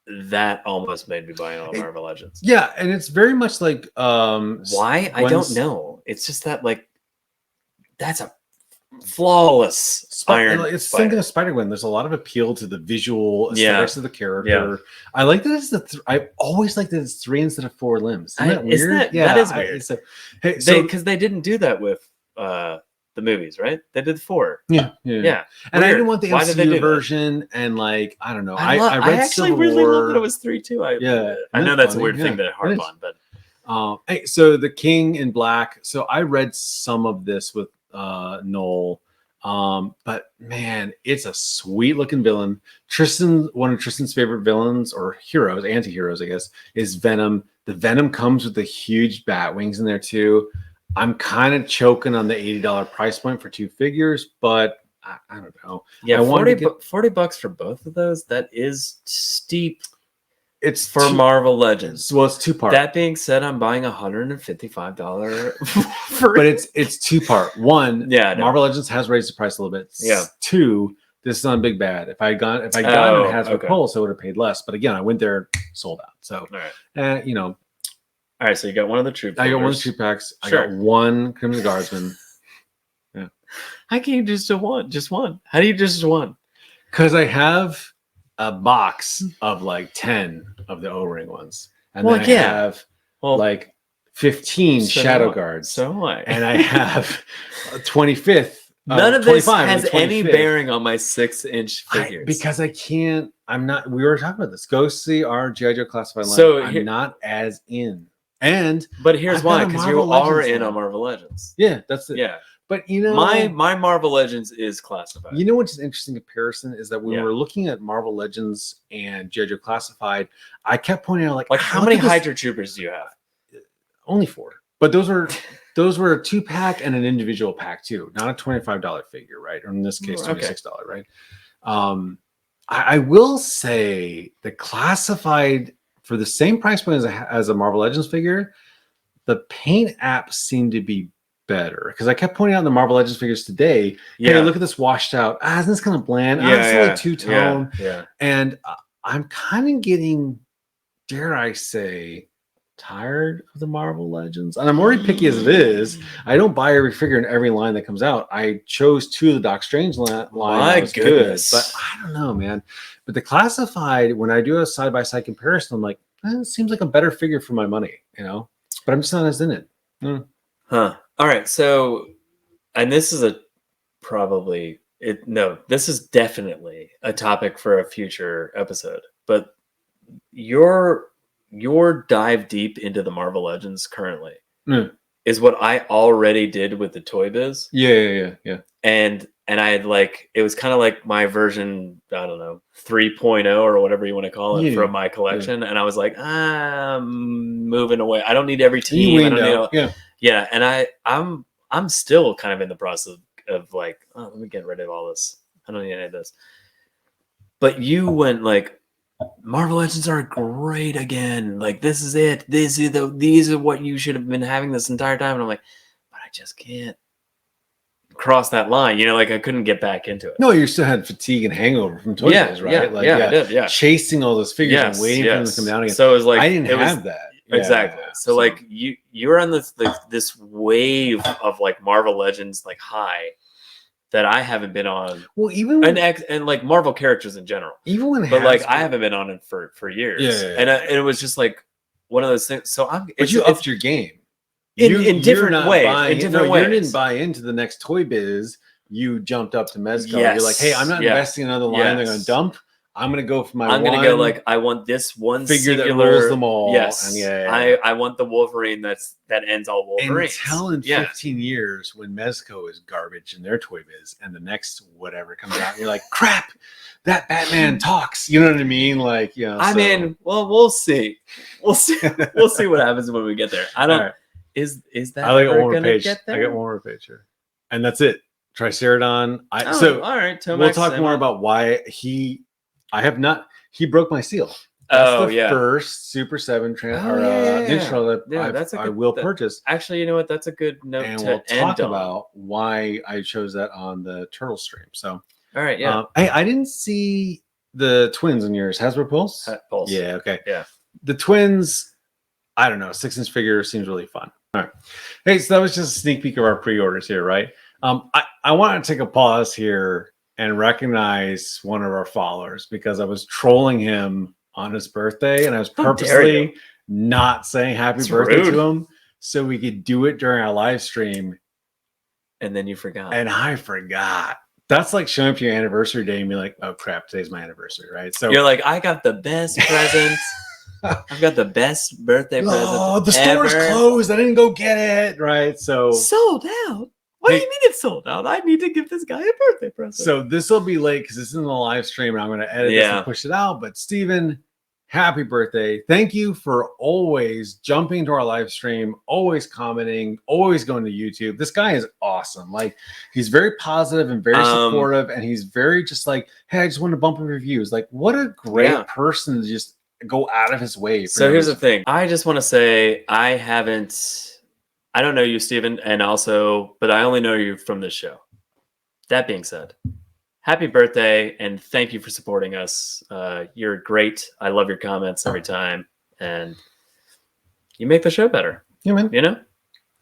That almost made me buy all Marvel Legends. Yeah, and it's very much like why I don't know. It's just that like that's a flawless Iron it's Spider. thinking of Spider-Gwen. There's a lot of appeal to the visual aesthetics of the character. Yeah. I like that it's I always like that it's 3 instead of 4 limbs. Isn't that weird? That is weird. Hey, They didn't do that with the movies, right? They did 4. Yeah. And And I didn't want the MCU version, and like I don't know. I read actually Civil really love love that it was 3 too. I know that's a weird thing to harp on, but hey, so the King in Black. So I read some of this with Noel. But man, it's a sweet looking villain. One of Tristan's favorite villains or heroes, anti-heroes, I guess, is Venom. The Venom comes with the huge bat wings in there too. I'm kind of choking on the $80 price point for 2 figures, but I don't know. Yeah, I wanted to $40 for both of those. That is steep. It's for Marvel Legends. Well, it's 2-part. That being said, I'm buying $155 for but it's 2-part. One, no. Marvel Legends has raised the price a little bit. Yeah. 2, this is on Big Bad. If I got it Hasbro Pulse, I would have paid less. But again, I went there, sold out. So, all right, so you got one of the troop. I got one of the 2 packs. Sure. I got 1 Crimson Guardsman. How can you just do one? Just one? How do you just one? Because I have a box of like 10 of the O-ring ones, and Well, then I yeah. have Well, like 15 so Shadow do I. Guards, So do I. and I have a 25th. None of this 25 has the any 25th. bearing on my 6-inch figures. Because I can't. I'm not. We were talking about this. Go see our G.I. Joe classified line. So I'm not as in. And but here's I've got why, a because you Marvel are Legends in line. on Marvel Legends. Yeah, that's it. Yeah. But you know, My Marvel Legends is classified. you know what's an interesting comparison is that when Yeah. we were looking at Marvel Legends and G.I. Joe classified, I kept pointing out like how look many at this- Hydra Troopers do you have? Only 4. But those were a 2-pack and an individual pack too, not a $25 figure, right? Or in this case, $26, right? I will say the classified for the same price point as a Marvel Legends figure, the paint apps seem to be better because I kept pointing out in the Marvel Legends figures today. Yeah. Hey, look at this washed out. Isn't this kind of bland? It's only two-tone. Yeah. And I'm kind of getting, dare I say, tired of the Marvel Legends, and I'm already picky as it is. I don't buy every figure in every line that comes out. I chose 2 of the Doc Strange line. My Was goodness. good, but I don't know, man. But the classified, when I do a side-by-side comparison, I'm like, it seems like a better figure for my money, you know. But I'm just not as in it. Huh. All right. So, and this is this is definitely a topic for a future episode. But your dive deep into the Marvel Legends currently is what I already did with the Toy Biz. Yeah. And I had it was kind of like my version, I don't know, 3.0 or whatever you want to call it from my collection. And I was like, I'm moving away. I don't need every team. I don't need yeah. And I'm still kind of in the process of let me get rid of all this. I don't need any of this. But you went Marvel Legends are great again. This is it. These are what you should have been having this entire time. And I'm like, but I just can't cross that line. I couldn't get back into it. No, you still had fatigue and hangover from Toy Biz, right? I did. Yeah, chasing all those figures and waiting for them to come down again. So it was I didn't have that. Exactly. So you're on this wave of Marvel Legends high that I haven't been on. Well, even and Marvel characters in general. Even when I haven't been on it for years. Yeah. And it was just one of those things. So but you upped your game in different ways. You didn't buy into the next Toy Biz. You jumped up to Mezco. Yes. You're like, hey, I'm not investing in another line. They're going to dump. I'm going to go for my I'm going to go I want this one figure singular, that rules them all. Yes. And I want the Wolverine that ends all Wolverines. Until in 15 years when Mezco is garbage in their Toy Biz and the next whatever comes out, you're like, crap, that Batman talks. You know what I mean? I mean, well, we'll see. We'll see. We'll see what happens when we get there. I don't. Right. Is that? I got one more page. I got one more page here, and that's it. Triceratodon. All right. Tomax, we'll talk more about why I have not. He broke my seal. That's the first Super 7 I will purchase. Actually, you know what? That's a good note. And we'll talk about why I chose that on the Turtle stream. So, all right, yeah. Hey, I didn't see the twins in yours. Hasbro Pulse? Pulse. Yeah, okay. Yeah. The twins, I don't know. 6-inch figure seems really fun. All right. Hey, so that was just a sneak peek of our pre-orders here, right? I want to take a pause here and recognize one of our followers because I was trolling him on his birthday and I was purposely not saying happy birthday to him so we could do it during our live stream. And then you forgot. And I forgot. That's like showing up to your anniversary day and be like, oh crap, today's my anniversary, right? So you're like, I got the best present. I've got the best birthday present. Oh, the store's closed. I didn't go get it, right? So sold out. What do you mean it's sold out? I need to give this guy a birthday present. So this will be late because this is in the live stream and I'm going to edit this and push it out. But Steven, happy birthday. Thank you for always jumping into our live stream, always commenting, always going to YouTube. This guy is awesome. He's very positive and very supportive. And he's very just hey, I just want to bump up reviews. What a great person to just go out of his way. So here's the thing. I just want to say I don't know you, Steven, but I only know you from this show. That being said, happy birthday, and thank you for supporting us. You're great. I love your comments every time, and you make the show better. Yeah, man. You know?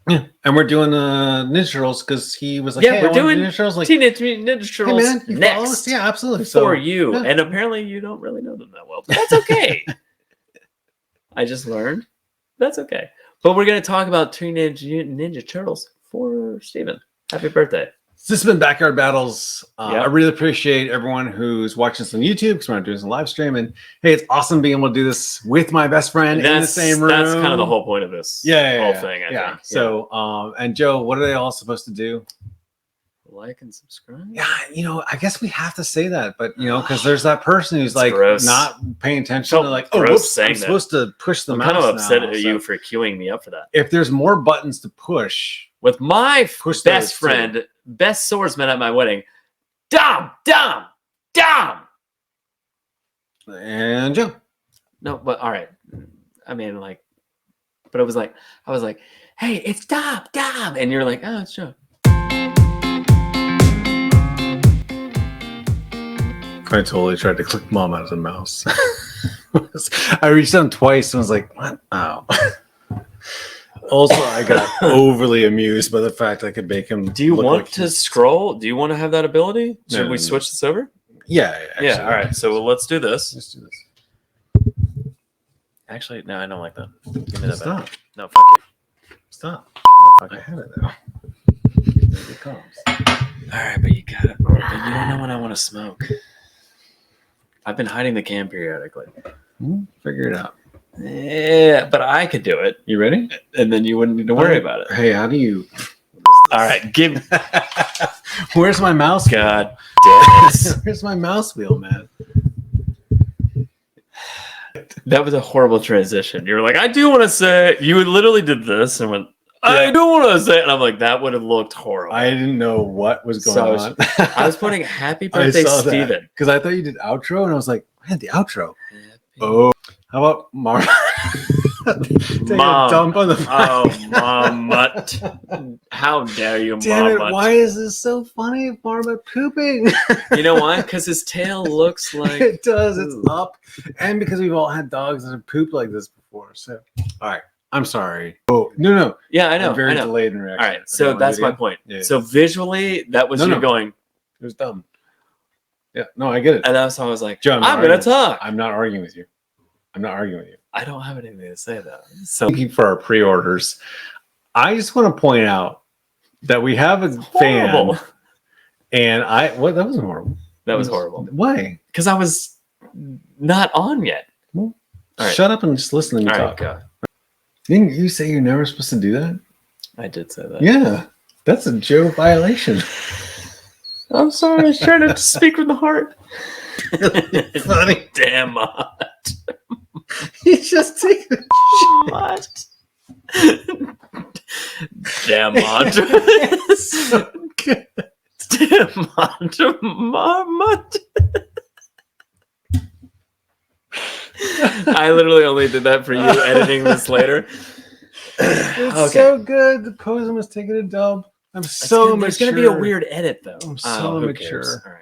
Yeah, and we're doing Ninja Turtles because he was like, Yeah, hey, we're I wanna do doing Ninja Turtles. Like, Teenage Mutant Ninja hey Turtles man, you follow us? next Yeah, absolutely. for you. yeah. And apparently you don't really know them that well. But that's okay. I just learned. That's okay. But we're going to talk about Teenage Mutant Ninja Turtles for Steven. Happy birthday. This has been Backyard Battles. Yep. I really appreciate everyone who's watching this on YouTube because we're not doing some live stream. And hey, it's awesome being able to do this with my best friend in the same room. That's kind of the whole point of this whole thing, I think. So, and Joe, what are they all supposed to do? Like and subscribe? Yeah, I guess we have to say that, but because there's that person who's like gross. not paying attention to like, oh, whoops, I'm supposed to push the mouse. I'm kind of upset now, at you for queuing me up for that. If there's more buttons to push with my best friend, too. Best swordsman at my wedding, Dom, and Joe. No, but all right. I mean, like, but it was like, I was like, hey, it's Dom, and you're like, oh, it's Joe. I totally tried to click mom out of the mouse. I reached down twice and was like, what? Oh. Also, I got overly amused by the fact I could make him. Do you want to scroll? Do you want to have that ability? Should we switch this over? Yeah. All right. So let's do this. Let's do this. Actually, no, I don't like that. Give me that Stop. back. No, fuck you. Stop. No, fuck I you. have it though. Here it comes. All right, but you got it. But you don't know when I want to smoke. I've been hiding the cam periodically. Figure it out. Yeah, but I could do it. You ready? And then you wouldn't need to worry about it. Hey, how do you? All right, give. Where's my mouse? God damn it! Where's my mouse wheel, man? That was a horrible transition. You were like, I do want to say. You literally did this and went, I do want to say, and I'm like, that would have looked horrible. I didn't know what was going on. I was putting happy birthday, Steven. Because I thought you did outro, and I was like, man, the outro. Oh, how about Mom? Take Mom. a dump on the Oh, Mom. How dare you, Damn it, Mom? why is this so funny? Marmot pooping. You know why? Because his tail looks like... It does. It's up. And because we've all had dogs that have pooped like this before. So, all right. I'm sorry. Oh, no. Yeah, I know. I'm very I know. delayed in reaction. All right, so that's my point. Yeah. So visually, that was you going... It was dumb. Yeah, no, I get it. And that's why I was like, John, I'm going to talk. I'm not arguing with you. I don't have anything to say, though. So thank you for our pre-orders. I just want to point out that we have a fan. And that wasn't horrible. That was horrible. Why? Because I was not on yet. Well, shut up and just listen to me talk. Right, Didn't you say you're never supposed to do that? I did say that. Yeah. That's a Joe violation. I'm sorry. I was trying to speak from the heart. Funny. Damn it. He's just taking What? Damn it. so good. Damn it. Marmot. I literally only did that for you editing this later. It's so good. The poem was taking a dump. I'm so mature. There's going to be a weird edit, though. I'm so who mature. cares? All right.